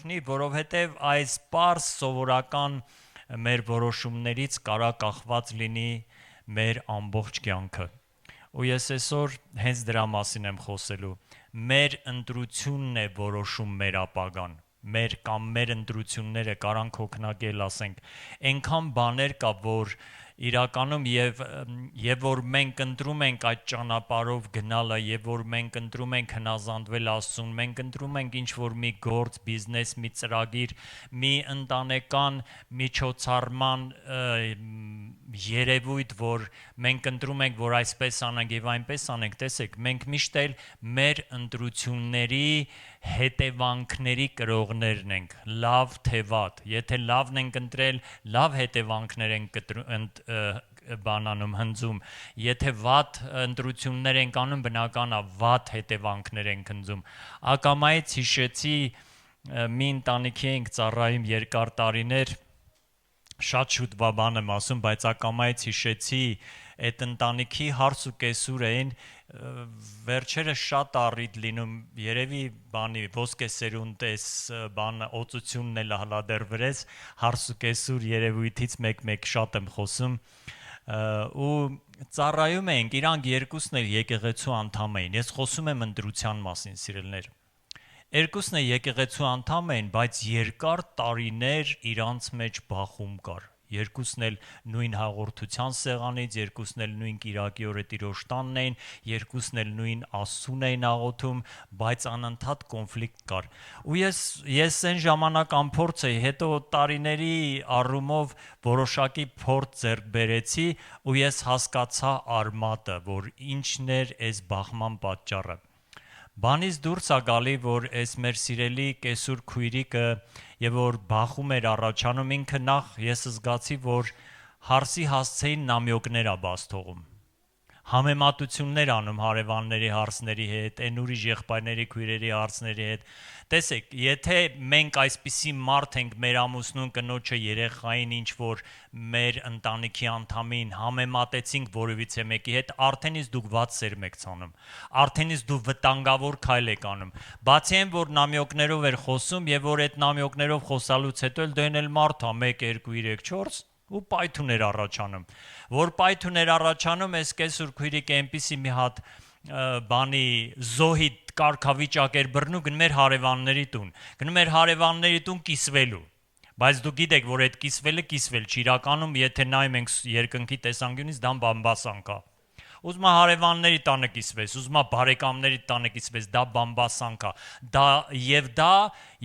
օրհնի, որովհետև այս պարզ սովորական մեր որոշումներից կարա կախված լինի մեր ամբողջ կյանքը։ Ու ես այսօր հենց դրա մասին եմ խոսելու։ Մեր ընտրությունն է որոշում մեր ապագան։ Մեր կամ մեր ընտրությունները կարանք հոգնակել, ասենք, այնքան բաներ կա, որ իրականում եւ որ մենք ընտրում ենք այդ ճանապարհով գնալը, եւ որ մենք ընտրում ենք հնազանդվել Աստծուն, մենք ընտրում ենք ինչ որ մի գործ, բիզնես, մի ծրագիր, մի ընտանեկան միջոցառման երևույթ, որ մենք ընտրում ենք, որ այսպես անենք եւ այնպես անենք, տեսեք, մենք միշտ էլ մեր ընտրությունների հետևանքների կրողներն ենք, լավ թե վատ։ Եթե լավն ենք ընտրել, լավ հետևանքներ ենք բանանում հնձում, եթե վատ ընտրություններ ենք անում, բնական է վատ հետևանքներ ենք հնձում։ Ակամայից հիշեցի մի ընտանիքի ենք ծառայում երկար տարիներ, շատ շուտ բան եմ ասում, բայց ակամայից հիշեցի այդ ընտանիքի հարս ու կեսուր էին, վերջերս շատ առիթ լինում, երևի բանի ոսկե սերունդես բան օծությունն էլ հալա դեռ վրես, հարս ու կեսուր երևույթից մեկ շատ եմ խոսում, ու ծառայում էինք, իրանք երկուսն էլ եկեղեցու անդամ էին, ես խոսում եմ ընտրության մասին, սիրելներ, երկուսն էլ եկեղեցու անդամ էին, բայց երկար տարիներ իրանց մեջ բախում կար, երկուսն էլ նույն հաղորդության սեղանից, երկուսն էլ նույն կիրակի օրը տիրոջ տանն էին, երկուսն էլ նույն Աստծուն էին աղոթում, բայց անընդհատ կոնֆլիկտ կար։ Ու ես այն ժամանակ անփորձ էի, հետո տարիների առումով որոշակի փորձ ձեռք բերեցի ու ես հասկացա արմատը, որ ինչն էր այս բախման պատճառը։ Բանից դուրս է գալի, որ այս մեր սիրելի կեսուր քույրիկը եւ որ բախում էր առաջանում, ինքը նախ ես զգացի, որ հարսի հասցեին նամյոկներ է բաց թողում, համեմատություններ անում հարևանների հարսների հետ, այն ուրիշ եղբայրների քույրերի հարսների հետ։ Տեսեք, եթե մենք այսպիսի մարդ ենք մեր ամուսնուն, կնոջը, երեխային, ինչ որ մեր ընտանիքի անդամին համեմատեցինք որևիցե մեկի հետ, արդեն իսկ դուք վատ սերմ եք ցանում, արդեն իսկ դու վտանգավոր քայլ եք անում։ Բացի այն, որ նամյոկներով էր խոսում եւ որ այդ նամյոկներով խոսալուց հետո էլ դեն էլ մարդ է 1 2 3 4 ու պայթուն էր առաջանում, որ պայթուն էր առաջանում, այս կեսուր քույրիկը այնպիսի մի հատ բանի զոհի կարգավիճակ էր բռնում, գնում էր հարևանների տուն կիսվելու, բայց դու գիտեք, որ այդ կիսվելը կիսվել չի, իրականում եթե նայում ենք երկնքի տեսանկյունից դա բամբասանք է։ Ուզում է հարևանների տանը կիսվես, ուզում է բարեկամների տանը կիսվես, դա բամբասանք է։ Դա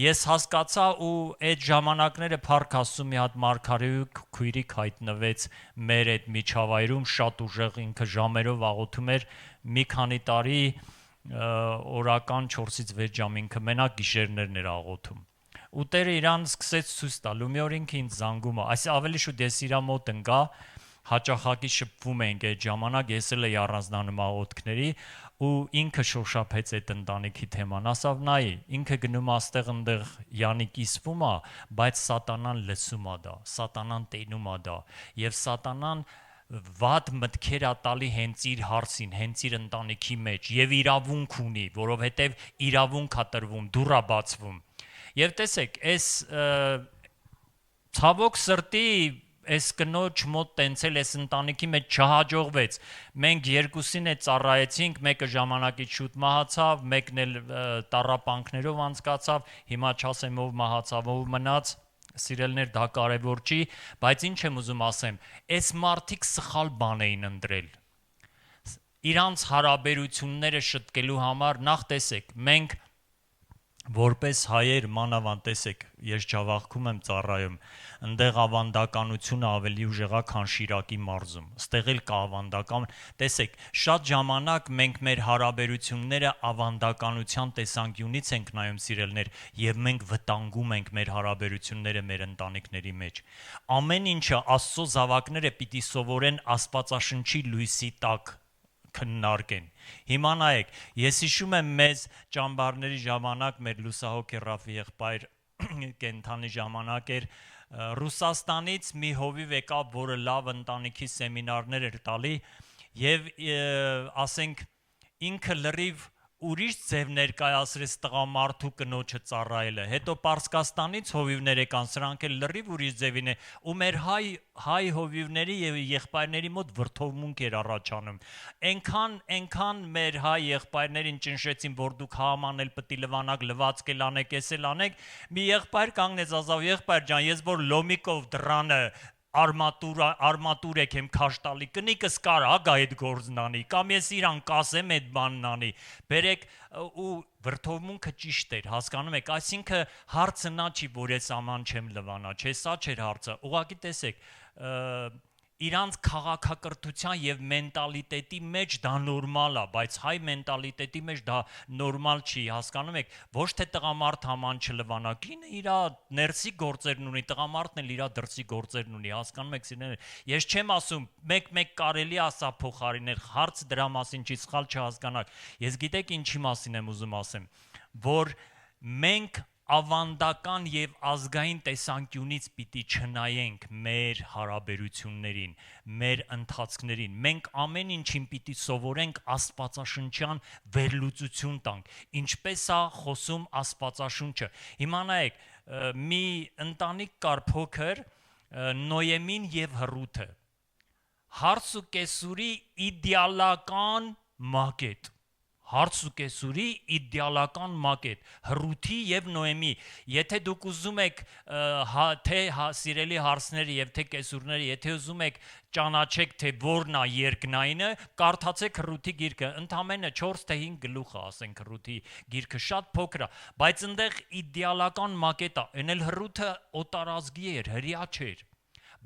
ես հասկացա ու այդ ժամանակները Փառք Աստծո մի հատ մարգարեի քույրիկ հայտնվեց մեր այդ միջավայրում, շատ ուժեղ ինքը ժամերով աղոթում էր, մի քանի տարի օրական 4-ից 6 ժամ ինքը մենակ գիշերներն էր աղոթում։ Ու Տերը իրան սկսեց ցույց տալ, ու մի օր ինքը ինձ զանգում է, այս ավելի շուտ ես իրա մոտ ընկա, հաճախակի շփվում ենք այդ ժամանակ, ես էլ էի առանձնանում աղոթքների ու ինքը շոշափեց այդ ընտանիքի թեման, ասավ նայի, ինքը գնում աստեղ ընդեղ յանի կիսվում է, բայց սատանան լսում է դա, սատանան տենում է դա, եւ սատանան վատ մտքեր է տալի հենց իր հարսին, հենց իր ընտանիքի մեջ եւ իրավունք ունի, որովհետեւ իրավունք է տրվում, դուռ է բացվում։ Եվ տեսեք, այս ցավոք սրտի այս կնոջ մոտ տենցել այս ընտանիքի մեջ չհաջողվեց։ Մենք երկուսին է ծառայեցինք, մեկը ժամանակից շուտ մահացավ, մեկն էլ տառապանքներով անցկացավ, հիմա չասեմ ով մահացավ, ով մնաց, սիրելներ դա կարևոր չի, բայց ինչ եմ ուզում ասեմ, այս մարդիկ սխալ բան էին ընտրել։ Իրանց հարաբերությունները շտկելու համար նախ տեսեք, մենք որպես հայեր մանավանդ տեսեք, ես Ջավախքում եմ ծառայում, ընդեղ ավանդականությունը ավելի ուժեղա, քան Շիրակի մարզում, ստեղ էլ կա ավանդական, տեսեք, շատ ժամանակ մենք մեր հարաբերությունները ավանդականության տեսանկյունից ենք նայում, սիրելներ, եւ մենք վտանգում ենք մեր հարաբերությունները մեր ընտանիքների մեջ։ Ամեն ինչը Աստծո զավակները պիտի սովորեն Աստվածաշնչի լույսի տակ քննարկեն։ Հիմա նայեք, ես հիշում եմ մեզ ճամբարների ժամանակ մեր լուսահոգի Ռաֆի եղբայր կենթանի ժամանակ էր Ռուսաստանից մի հովիվ եկավ, որը լավ ընտանիքի սեմինարներ էր տալի եւ ասենք ինքը լրիվ ուրիշ ձև ներկայացրեց տղամարդու կնոջը ծառայելը։ Հետո Պարսկաստանից հովիվներ եկան, սրանք էլ լրիվ ուրիշ ձևին է, ու մեր հայ հովիվների եւ եղբայրների մոտ վրթովմունք էր առաջանում։ Այնքան մեր հայ եղբայրներին ճնշեցին, որ դուք Համանել պետք է լվանակ, լվացք էլ անեք, էս էլ անեք։ Մի եղբայր կանգնեց, ասավ, եղբայր ջան, ես որ լոմիկով դրանը արմատուր եկեմ քաշտալի կնիկս կարա գա այդ գործն անի կամ ես իրան կասեմ այդ բանն անի բերեք ու վրթովմունքը ճիշտ էր հասկանում եք այսինքն հարցը նա չի որ ես աման չեմ լվանա չէ սա չէր հարցը ուղղակի տեսեք իրանց քաղաքակրթության եւ մենտալիտետի մեջ դա նորմալ է, բայց հայ մենտալիտետի մեջ դա նորմալ չի, հասկանում եք, ոչ թե տղամարդ haman չլվանա, կինը իր ներսի գործերն ունի, տղամարդն էլ իր դրսի գործերն ունի, հասկանում եք, սիրելիներ, ես չեմ ասում, մեկ կարելի է ասա փոխարինել, հարցը դրա մասին չի, սխալ չհասկանաք, ես գիտեք ինչի մասին եմ ուզում ասեմ, որ մենք ավանդական եւ ազգային տեսանկյունից պիտի չնայենք մեր հարաբերություններին, մեր ընթացքներին։ Մենք ամեն ինչին պիտի սովորենք աստվածաշնչյան վերլուծություն տանք։ Ինչպես է խոսում աստվածաշունչը։ Հիմա նայեք, մի ընտանիք կար փոքր Նոյեմին եւ Հռութը։ Հարս ու կեսուրի իդեալական մակետ։ Հարց ու կեսուրի իդեալական մակետ Հռութի եւ Նոեմի եթե դուք ուզում եք թե սիրելի հարցները եւ թե կեսուրները եթե ուզում եք ճանաչեք թե որն է երկնայինը կարդացեք Հռութի գիրքը ընդամենը 4 թե 5 գլուխ է ասենք Հռութի գիրքը շատ փոքր է բայց այնտեղ իդեալական մակետ է այն էլ Հռութը օտարազգի էր հրյա չէր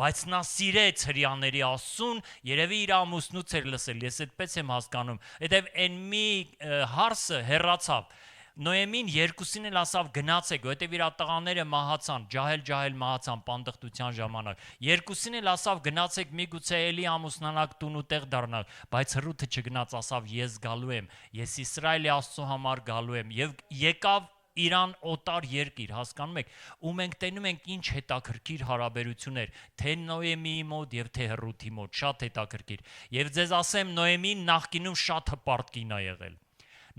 բայց նա սիրեց հрьяաների Աստծուն, երևի իր ամուսնուց էր լսել, ես այդպես եմ հասկանում։ Հետև այն մի հարսը հեռացավ։ Նոեմին երկուսին էլ ասավ գնացեք, որտեվ իր տղաները մահացան, ջահել մահացան պանդխտության ժամանակ։ Երկուսին էլ ասավ գնացեք, միգուցե էլի ամուսնանաք տուն ու տեղ դառնաք, բայց Հռութը չգնաց, ասավ ես գալու եմ, ես Իսրայելի Աստծո համար գալու եմ եւ եկավ Իրան օտար երկիր, հասկանում եք, ու մենք տենում ենք ինչ հետաքրքիր հարաբերություններ, թե Նոեմիի մոտ եւ թե Հռութի մոտ, շատ հետաքրքիր։ Եվ ձեզ ասեմ, Նոեմին նախկինում շատ հպարտ կին է եղել։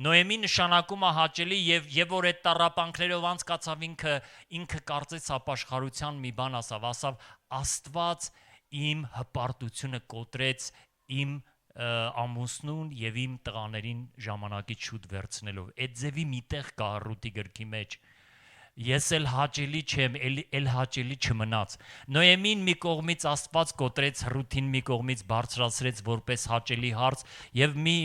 Նոեմի նշանակում է հաճելի եւ որ այդ տառապանքներով անցկացավ ինքը կարծեց ապաշխարության մի բան ասավ Աստված իմ հպարտությունը կոտրեց իմ ամուսնուն եւ իմ տղաներին ժամանակից շուտ վերցնելով այդ ձևի միտեղ կա Հռութի գրքի մեջ ես էլ հաճելի չեմ էլ հաճելի չմնաց Նոեմին մի կողմից Աստված կոտրեց Հռութին մի կողմից բարձրացրեց որպես հաճելի հարց եւ մի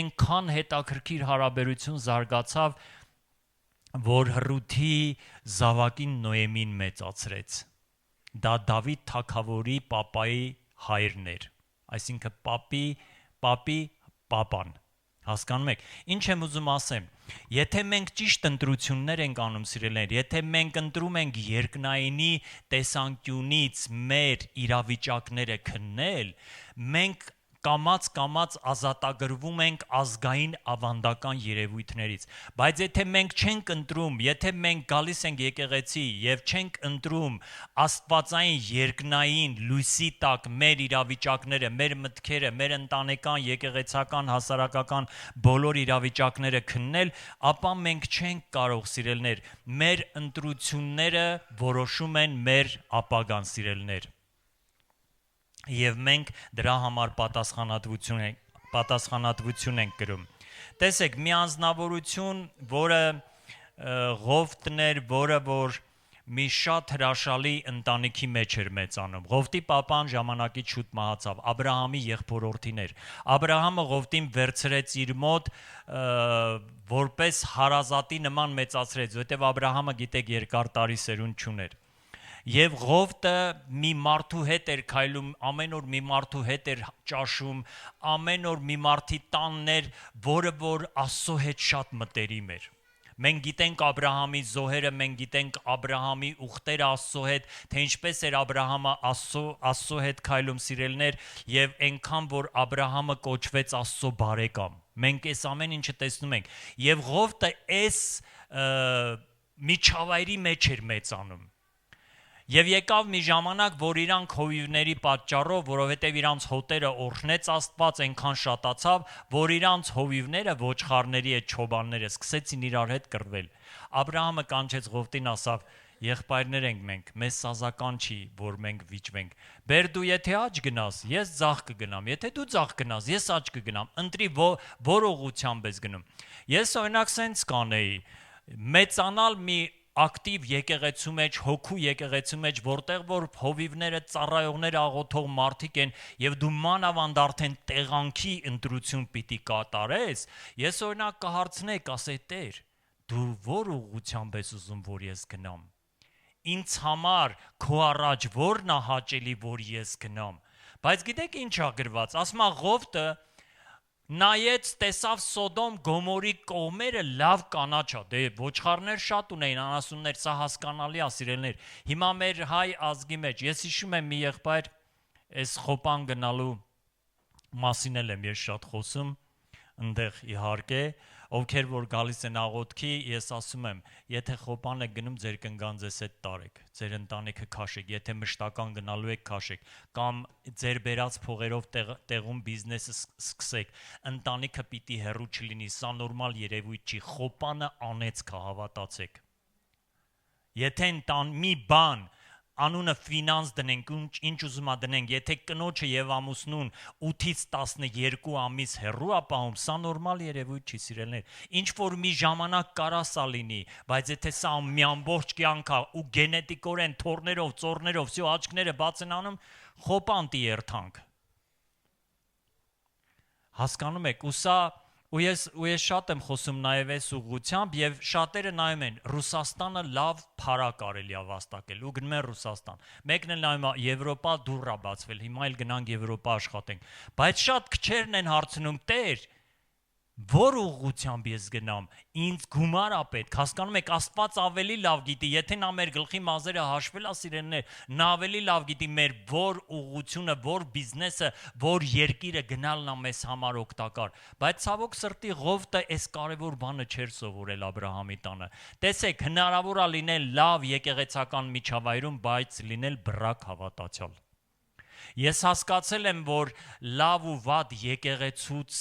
այնքան հետաքրքիր հարաբերություն զարգացավ որ Հռութի զավակին Նոեմին մեծացրեց դա Դավիթ թագավորի պապայի հայրն էր այսինքն պապան հասկանում եք ինչ եմ ուզում ասեմ եթե մենք ճիշտ ընտրություններ ենք անում սիրելիներ եթե մենք ընտրում ենք երկնայինի տեսանկյունից մեր իրավիճակները քննել մենք կամած ազատագրվում ենք ազգային ավանդական երևույթներից բայց եթե մենք չենք ընտրում եթե մենք գալիս ենք եկեղեցի եւ չենք ընտրում աստվածային երկնային լույսի տակ մեր իրավիճակները մեր մտքերը մեր ընտանեկան եկեղեցական հասարակական բոլոր իրավիճակները քննել ապա մենք չենք կարող սիրելներ մեր ընտրությունները որոշում են մեր ապագան սիրելներ Եվ մենք դրա համար պատասխանատվություն ենք կրում։ Տեսեք, մի անձնավորություն, որը Ղովտն էր, որը որ մի շատ հրաշալի ընտանիքի մեջ էր մեծանում։ Ղովտի papan ժամանակից շուտ մահացավ, Աբրահամի եղբորորդին էր։ Աբրահամը Ղովտին վերցրեց իր մոտ որպես հարազատի նման մեծացրեց, որտեղ Աբրահամը գիտեք երկար տարի սերունդ չուներ։ Եվ Ղովտը մի մարդու հետ էր քայլում, ամեն օր մի մարդու հետ էր ճաշում, ամեն օր մի մարդի տանն էր, որը որ Աստծո հետ շատ մտերիմ էր։ Մենք գիտենք Աբրահամի զոհերը, մենք գիտենք Աբրահամի ուխտերը Աստծո հետ, թե ինչպես էր Աբրահամը Աստծո հետ քայլում սիրելներ, եւ այնքան որ Աբրահամը կոչվեց Աստծո բարեկամ։ Մենք այս ամեն ինչը տեսնում ենք։ Եվ Ղովտը այս միջավայրի մեջ էր մեծանում։ Եվ եկավ մի ժամանակ, որ իրանք հովիվների պատճառով, որովհետև իրանց հոտերը օրհնեց Աստված, այնքան շատացավ, որ իրանց հովիվները, ոչխարների այդ չոբանները սկսեցին իրար հետ կռվել։ Աբրահամը կանչեց Ղովտին, ասավ. Եղբայրներ ենք մենք, մեզ սազական չի, որ մենք վիճվենք։ Բեր դու եթե աջ գնաս, ես ձախ կգնամ, եթե դու ձախ գնաս, ես աջ կգնամ։ Ընտրի որ ուղղությամբ ես գնում։ Ես օրինակ սենց կանեի, մեծանալ մի ակտիվ եկեղեցու մեջ, հոգու եկեղեցու մեջ, որտեղ որ հովիվները, ծառայողները, աղոթող մարդիկ են, եւ դու մանավանդ արդեն տեղանքի ընտրություն պիտի կատարես, ես օրինակ կհարցնեի, կասեի. Տեր, դու որ ուղղությամբ ես ուզում, որ ես գնամ։ Ինձ համար քո առաջ որն է հաճելի, որ ես գնամ։ Բայց գիտեք ինչ ա գրված, ասում է Ղովտը նայեց, տեսավ Սոդոմ Գոմորի կողմերը լավ կանաչ ա, դե ոչխարներ շատ ունեին, անասուններ, սա հասկանալի ա, սիրելներ։ Հիմա մեր հայ ազգի մեջ, ես հիշում եմ մի եղբայր, այս Խոպան գնալու մասին եմ ես շատ խոսում, ընդեղ իհարկե, ովքեր որ գալիս են աղոթքի, ես ասում եմ, եթե Խոպան եք գնում, ձեր կնգան ձեզ հետ տարեք, ձեր ընտանիքը քաշեք, եթե մշտական գնալու եք քաշեք, կամ ձեր բերած փողերով տեղում բիզնեսը սկսեք, ընտանիքը պիտի հեռու չլինի, սա նորմալ երևույթ չի, Խոպանը անեցք է, հավատացեք։ Եթե մի բան անունը ֆինանս դնենք, ինչ ուզում ա դնենք, եթե կնոջը եւ ամուսնուն 8-ից 12 ամիս հեռու ա պահում, սա նորմալ երևույթ չի, սիրելներ։ Ինչ որ մի ժամանակ կարա սա լինի, բայց եթե սա մի ամբողջ կյանք ա ու գենետիկորեն թորներով, ծորներով, всё աչքները բաց են անում, Խոպան տի երթանք։ Հասկանում եք, ու ես շատ եմ խոսում նաև այս ուղղությամբ եւ շատերը նայում են Ռուսաստանը լավ փարա կարելի է վաստակել ու գնում են Ռուսաստան։ Մեկն էլ նայում է Եվրոպա դուռ է բացվել, հիմա էլ գնանք Եվրոպա աշխատենք։ Բայց շատ քչերն են հարցնում. Տեր, որ ուղղությամբ ես գնամ, ինձ գումար ա պետք, հասկանում եք, Աստված ավելի լավ գիտի, եթե նա մեր գլխի մազերը հաշվել ա, սիրելիներ, նա ավելի լավ գիտի մեր որ ուղղությունը, որ բիզնեսը, որ երկիրը գնալն ա մեզ համար օգտակար, բայց ցավոք սրտի Ղովտը այս կարևոր բանը չէր սովորել Աբրահամի տանը։ Տեսեք, հնարավոր ա լինել լավ եկեղեցական միջավայրում, բայց լինել բռակ հավատացյալ։ Ես հասկացել եմ, որ լավ ու վատ եկեղեցուց,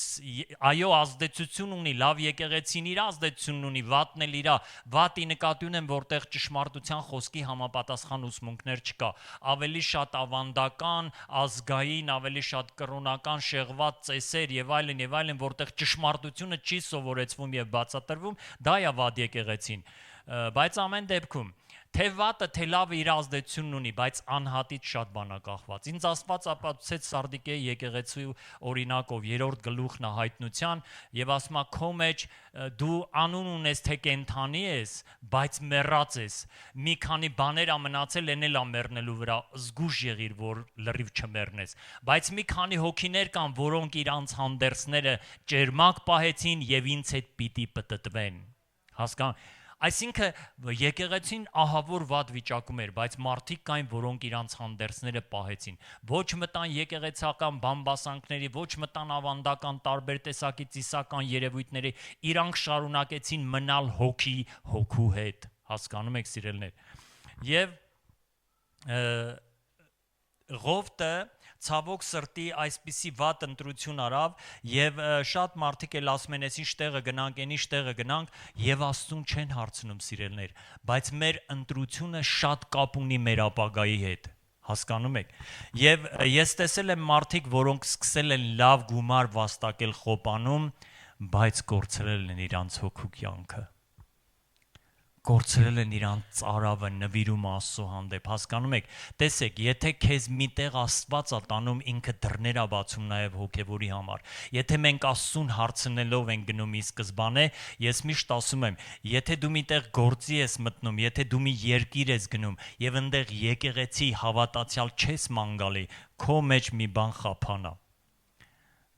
այո, ազդեցություն ունի, լավ եկեղեցին իր ազդեցությունն ունի, վատն էլ իր, վատի նկատի ունեմ, որտեղ ճշմարտության խոսքի համապատասխան ուսմունքներ չկա, ավելի շատ ավանդական, ազգային, ավելի շատ կրոնական շեղված ծեսեր եւ այլն, որտեղ ճշմարտությունը չի սովորեցվում եւ բացատրվում, դա է վատ եկեղեցին, բայց ամեն դեպքում թե վատը, թե լավը իր ազդեցությունն ունի, բայց անհատից շատ բան ա կախված։ Ինձ Աստված ապացուցեց Սարդիկեի եկեղեցու օրինակով 3-րդ գլուխն ա հայտնության եւ ասում ա քո մեջ դու անուն ունես, թե կենթանի ես, բայց մեռած ես։ Մի քանի բաներ ա մնացել, էնել ա մեռնելու վրա, զգուշ եղիր, որ լրիվ չմեռնես։ Բայց մի քանի հոգիներ կան, որոնք իրանց հանդերձները ճերմակ պահեցին եւ ինձ հետ պիտի պտտվեն։ Հասկան։ Այսինքն եկեղեցին ահավոր վատ վիճակում էր, բայց մարդիկ կային, որոնք իրանց հանդերձները պահեցին։ Ոչ մտան եկեղեցական բամբասանքների, ոչ մտան ավանդական տարբեր տեսակի ծիսական երևույթների, իրանք շարունակեցին մնալ հոգու հետ։ Հասկանում եք, սիրելիներ։ Եվ Ղովտը ցավոք սրտի այսպիսի վատ ընտրություն արավ եւ շատ մարդիկ էլ ասում են, ինչ տեղը գնանք, ինչ տեղը գնանք եւ Աստծուն չեն հարցնում, սիրելներ, բայց մեր ընտրությունը շատ կապ ունի մեր ապագայի հետ, հասկանում եք։ Եվ ես տեսել եմ մարդիկ, որոնք սկսել են լավ գումար վաստակել Խոպանում, բայց կորցրել են իրանց հոգու կյանքը։ Կորցրել են իրանց ծարավը, նվիրումը Աստծո հանդեպ, հասկանում եք։ Տեսեք, եթե քեզ միտեղ Աստված ա տանում, ինքը դռներ ա բացում նաև հոգևորի համար։ Եթե մենք Աստծուն հարցնելով ենք գնում ի սկզբանե, ես միշտ ասում եմ, եթե դու միտեղ գործի ես մտնում, եթե դու մի երկիր ես գնում եւ այնտեղ եկեղեցի հավատացյալ չես ման գալի, քո մեջ մի բան խափանա։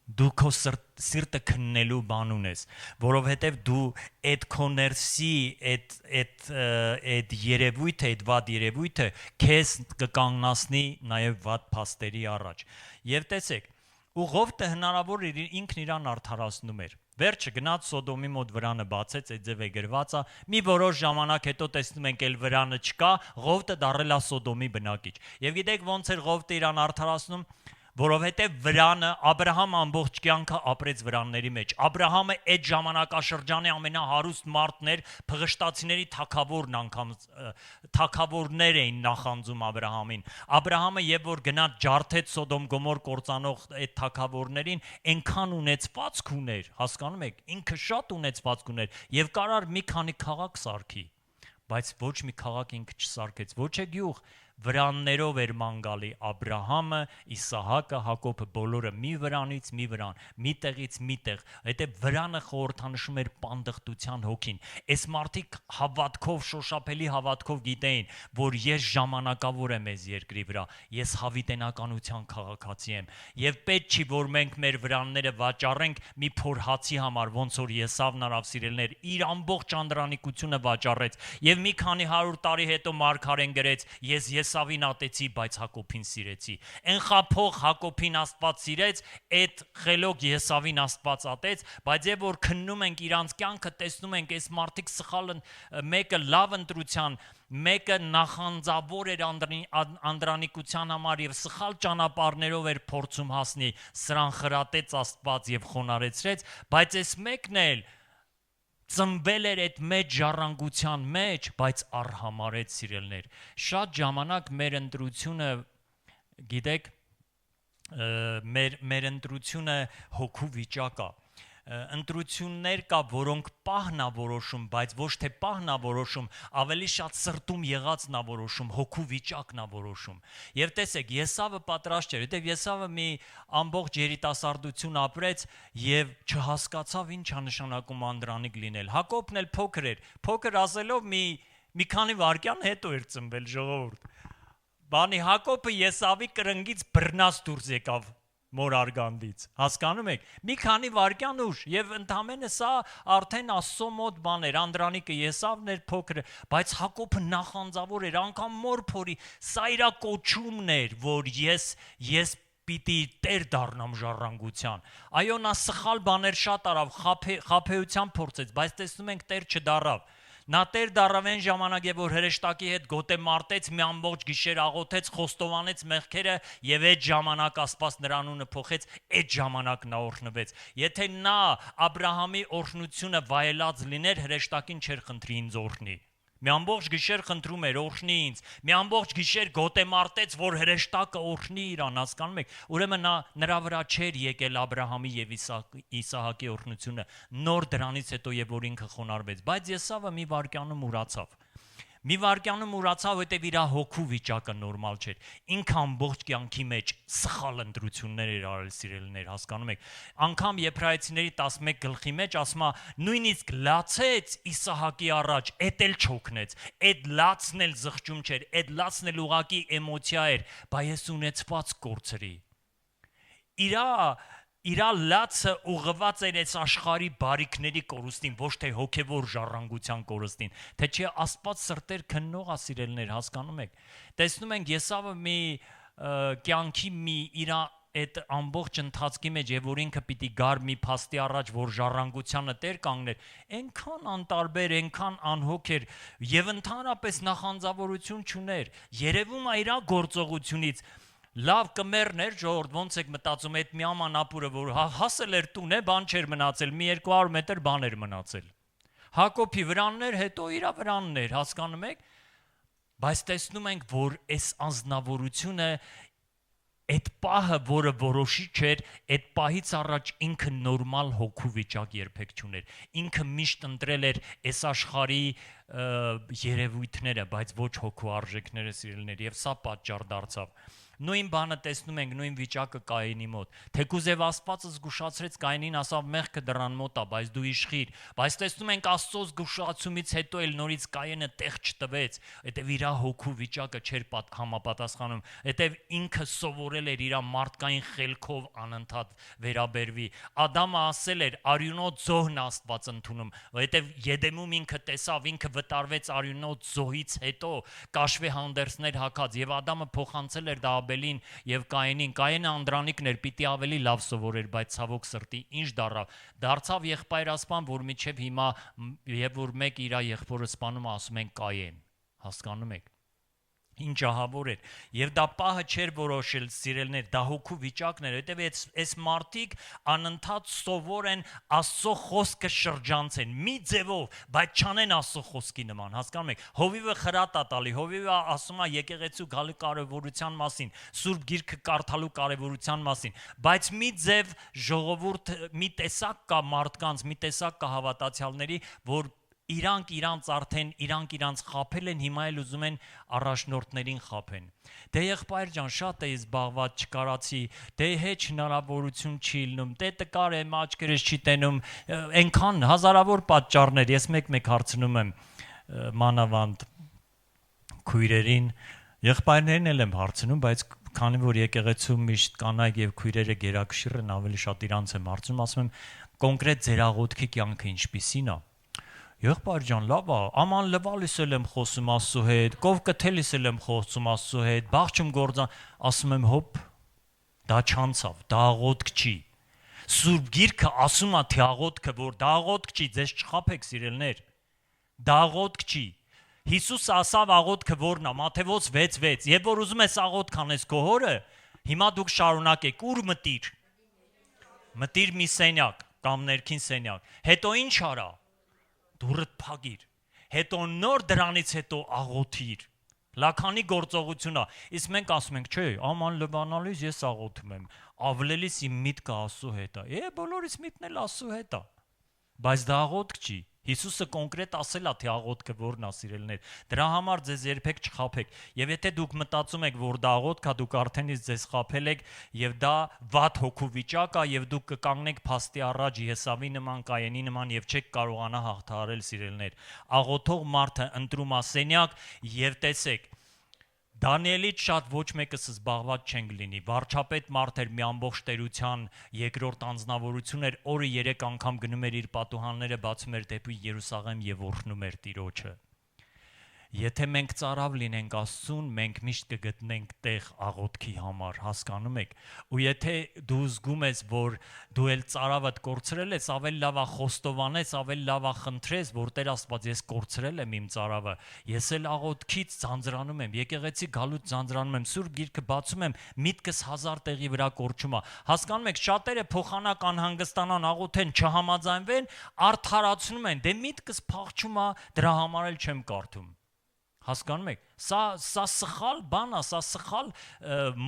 Դու քո սիրտը քննելու բան ունես, որովհետև դու այդ քո ներսի այդ երևույթը, այդ վատ երևույթը քեզ կկանգնացնի նաև վատ փաստերի առաջ։ Եվ տեսեք, ու Ղովտը հնարավոր էր ինքն իրան արդարացնում էր։ Վերջը գնաց Սոդոմի մոտ վրանը բացեց, այդ ձև է գրված է։ Մի որոշ ժամանակ հետո տեսնում ենք, էլ վրանը չկա, Ղովտը դարել է Սոդոմի բնակիչ։ Եվ գիտեք ոնց էր Ղովտը իրան արդարացնում, որովհետև վրանը Աբրահամը ամբողջ կյանքը ապրեց վրանների մեջ։ Աբրահամը այդ ժամանակաշրջանի ամենահարուստ մարդն էր, փղշտացիների թագավորն անգամ թագավորներ էին նախանձում Աբրահամին։ Աբրահամը երբ որ գնաց ջարդեց Սոդոմ Գոմոր կործանող այդ թագավորներին, այնքան ունեցվածք ուներ, հասկանում եք, ինքը շատ ունեցվածք ուներ եւ կարար մի քանի քաղաք սարքի, բայց ոչ մի քաղաք ինքը չսարքեց, ոչ է գյուղ, վրաններով էր մանգալի Աբրահամը, Իսահակը, Հակոբը, բոլորը մի վրանից մի վրան, մի տեղից մի տեղ, հետև վրանը խորհրդանշում էր պանդխտության հոգին։ Այս մարդիկ հավատքով, շոշափելի հավատքով գիտեին, որ ես ժամանակավոր եմ այս երկրի վրա, ես հավիտենականության քաղաքացի եմ, եւ պետք չի, որ մենք մեր վրանները վաճառենք մի փոր հացի համար, ոնց որ Եսավն արավ սիրելներ, իր ամբողջ անդրանիկությունը վաճառեց, եւ մի քանի 100 տարի հետո Մարգարեն գրեց, ես Եսավին ատեցի, բայց Հակոբին սիրեցի։ Այն խափող Հակոբին Աստված սիրեց, այդ խելոք Եսավին Աստված ատեց, բայց եւ որ քննում ենք իրանց կյանքը, տեսնում ենք այս մարդիկ սխալ են, մեկը լավ ընտրության, մեկը նախանձավոր էր անդրանիկության համար եւ սխալ ճանապարհներով էր փորձում հասնի, սրան խրատեց Աստված եւ խոնարեցրեց, բայց այս մեկն էլ ծնվել էր այդ մեծ ժառանգության մեջ, բայց արհամարեց սիրելներ։ Շատ ժամանակ մեր ընտրությունը, գիտեք, մեր ընտրությունը հոգու վիճակ է։ Ընտրություններ կա, որոնք պահն է որոշում, բայց ոչ թե պահն է որոշում, ավելի շատ սրտում եղածն է որոշում, հոգու վիճակն է որոշում։ Եվ տեսեք, Եսավը պատրաստ չէր, հետև Եսավը մի ամբողջ երիտասարդություն ապրեց եւ չհասկացավ ինչ է նշանակում անդրանիկ լինել։ Հակոբն էլ փոքր էր, փոքր ասելով մի քանի վայրկյան հետո էր ծնվել ժողովուրդ։ Բանի Հակոբը Եսավի կրնգից բռնած դուրս եկավ մոր արգանդից, հասկանում եք, մի քանի վայրկյան ուշ, եւ ընդամենը սա արդեն Աստծո մոտ բան էր, Անդրանիկը Եսավն էր փոքր, բայց Հակոբը նախանձավոր էր, անգամ մոր փորի, սա իր կոչումն էր, որ ես պիտի տեր դառնամ ժառանգության։ Այո, նա սխալ բաներ շատ արավ, խաբեությամբ փորձեց, բայց տեսնում ենք տեր չդառավ։ Նա տեր դառավ այն ժամանակ, որ հրեշտակի հետ գոտե մարտեց, մի ամբողջ գիշեր աղոթեց, խոստովանեց մեղքերը եւ այդ ժամանակ Աստված նրա անունը փոխեց, այդ ժամանակ նա օրհնվեց։ Եթե նա Աբրահամի օրհնությունը վայելած լիներ, հրեշտակին չէր խնդրի ինձ օրհնի։ Մի ամբողջ գիշեր խնդրում էր օրհնի ինձ, մի ամբողջ գիշեր գոտե մարտեց, որ հրեշտակը օրհնի իրան, հասկանում եք։ Ուրեմն նրա վրա չէր եկել Աբրահամի եւ Իսահակի օրհնությունը, նոր դրանից հետո եւ որ ինքը խոնարհվեց, բայց Եսավը մի վայրկյանում ուրացավ։ Մի վայրկյանում ուրացավ, հետև իր հոգու վիճակը նորմալ չէր։ Ինքը ամբողջ կյանքի մեջ սխալ ընտրություններ էր արել, սիրելիներ, հասկանում եք։ Անգամ Եբրայեցիների 11 գլխի մեջ ասում է, նույնիսկ լացեց Իսահակի առաջ, էդ էլ չօգնեց։ Այդ լացն էլ զղջում չէր, այդ լացն էլ ուղակի էմոցիա էր, բայց ես ունեցված կորցրի։ Իր լացը ուղղված էր այս աշխարհի բարիքների կորուստին, ոչ թե հոգևոր ժառանգության կորուստին, թե չէ Աստված սրտեր քննող է, սիրելիներ, հասկանում եք։ Տեսնում ենք Եսավը մի կյանքի իր այդ ամբողջ ընթացքի մեջ եւ որ ինքը պիտի գար մի փաստի առաջ, որ ժառանգությանը տեր կանգներ, այնքան անտարբեր, այնքան անհոգ էր եւ ընդհանրապես նախանձավորություն չուներ։ Երևում է իր գործողությունից լավ կմերներ, ժողովուրդ, ոնց եք մտածում, այդ մի ամանապուրը, որ հասել էր տուն, բան չէր մնացել, մի 200 մետր բան էր մնացել։ Հակոբի վրաններ, հետո իր վրաններ, հասկանում եք։ Բայց տեսնում ենք, որ այս անձնավորությունը, այդ պահը, որը որոշիչ էր, այդ պահից առաջ ինքը նորմալ հոգու վիճակ երբեք չուներ։ Ինքը միշտ ընտրել էր այս աշխարհի երևույթները, բայց ոչ հոգու արժեքները, սիրելիներ, եւ սա պատճառ դարձավ։ Նույն բանը տեսնում ենք, նույն վիճակը Կայենի մոտ։ Թեկուզ եւ Աստվածը զգուշացրեց Կայենին, ասավ մեղքը դռան մոտ է, բայց դու իշխիր։ Բայց տեսնում ենք Աստծո զգուշացումից հետո էլ նորից Կայենը տեղ չտվեց, հետեւ իր հոգու վիճակը չէր համապատասխանում, հետեւ ինքը սովորել էր իր մարդկային խելքով անընդհատ վերաբերվի։ Ադամը ասել էր, արյունոտ զոհն Աստված ընդունում, հետեւ Եդեմում ինքը տեսավ, ինքը վտարվեց արյունոտ զոհից հետո, կաշվե հանդերձներ հագած եւ Ադամը փոխանցել էր դա Աբելին եւ Կայենին, Կայենը անդրանիկն էր, պիտի ավելի լավ սովորեր, բայց ցավոք սրտի ինչ դարձավ եղբայրասպան, որ միջև հիմա եւ որ մեկ իր եղբորը սպանում ասում են Կայեն, հասկանում եք։ Ինչ ահավոր էր եւ դա պահը չէր որոշել սիրելներ, դա հոգու վիճակն էր, հետեւ այս մարդիկ անընդհատ սովոր են Աստծո խոսքը շրջանցեն մի ձևով, բայց չանեն Աստծո խոսքի նման, հասկանում եք։ Հովիվը խրատ է տալի, հովիվը ասում է եկեղեցու գալու կարևորության մասին, Սուրբ Գիրքը կարդալու կարևորության մասին, բայց մի ձև ժողովուրդ, մի տեսակ կա մարդկանց, մի տեսակ կա հավատացյալների, որ իրանք իրանց խափել են, հիմա էլ ուզում են առաջնորդներին խափեն։ Դե եղբայր ջան, շատ էի զբաղված, չկարացի, դե հեչ հնարավորություն չի լինում, դե տկար եմ, աչքերս չի տենում, այնքան հազարավոր պատճառներ, ես մեկ հարցնում եմ մանավանդ քույրերին, եղբայրներին էլ եմ հարցնում, բայց քանի որ եկեղեցու միշտ կանայք եւ քույրերը գերակշիռ են, ավելի շատ իրանց եմ հարցնում, ասում եմ կոնկրետ ձեր աղոթքի կյանքը ինչպիսին է։ Եղբայր ջան, լավ է, աման լվալիս էլ եմ խոսում Աստծո հետ, կով կթելիս էլ եմ խոսում Աստծո հետ, բաղ չեմ գործան, ասում եմ հոպ, դա չանցավ, դա աղոթք չի։ Սուրբ Գիրքը ասում է թե աղոթքը, որ դա աղոթք չի, ձեզ չխափեք սիրելներ։ Դա աղոթք չի։ Հիսուսը ասավ աղոթքը որն է, Մատթեոս 6:6, երբ որ ուզում ես աղոթք անես քո հորը, հիմա դուք շարունակեք, ուր մտիր։ Մտիր մի սենյակ կամ ներքին սենյակ։ Հետո ինչ արա։ Դուրդ փագիր, հետո նոր դրանից հետո աղոթիր, լաքանի գործողություն է, իսկ մենք ասում ենք, չէ, աման լվանալիս ես աղոթում եմ, ավլելիս իմ միտքը Աստծո հետ է, բոլորիս միտքն էլ Աստծո հետ է, բայց դա աղոթք չի, Հիսուսը կոնկրետ ասել է, թե աղոթքը որն է սիրելներ, դրա համար ձեզ երբեք չխափեք, եւ եթե դուք մտածում եք, որ դա աղոթք է, դուք արդեն իսկ ձեզ խափել եք, եւ դա վատ հոգու վիճակ է, եւ դուք կկանգնեք փաստի առաջ Եսավի նման, Կայենի նման եւ չեք կարողանա հաղթահարել սիրելներ։ Աղոթող մարդը ընտրում է սենյակ եւ տեսեք, Դանիելից շատ ոչ մեկս զբաղված չենք լինի, վարչապետ մարդ էր մի ամբողջ տերության երկրորդ անձնավորություն էր, օրը 3 անգամ գնում էր իր պատուհանները բացում էր դեպի Երուսաղեմ եւ օրհնում էր Տիրոջը։ Եթե մենք ծարավ լինենք Աստծուն, մենք միշտ կգտնենք տեղ աղոթքի համար, հասկանում եք։ Ու եթե դու զգում ես, որ դու էլ ծարավդ կորցրել ես, ավելի լավ է խոստովանես, ավելի լավ է խնդրես, որ Տեր Աստված, ես կորցրել եմ իմ ծարավը։ Ես էլ աղոթքից ձանձրանում եմ, եկեղեցի գալուց ձանձրանում եմ, Սուրբ Գիրքը բացում եմ, միտքս 1000 տեղի վրա կորչում է։ Հասկանում եք, շատերը փոխանակ անհանգստանան, աղոթեն, չհամաձայնվեն, արդարացնում են, դե միտքս փախչում է, դրա համար էլ չեմ կարդում։ Հասկանում եք, սա սխալ բան է, սա սխալ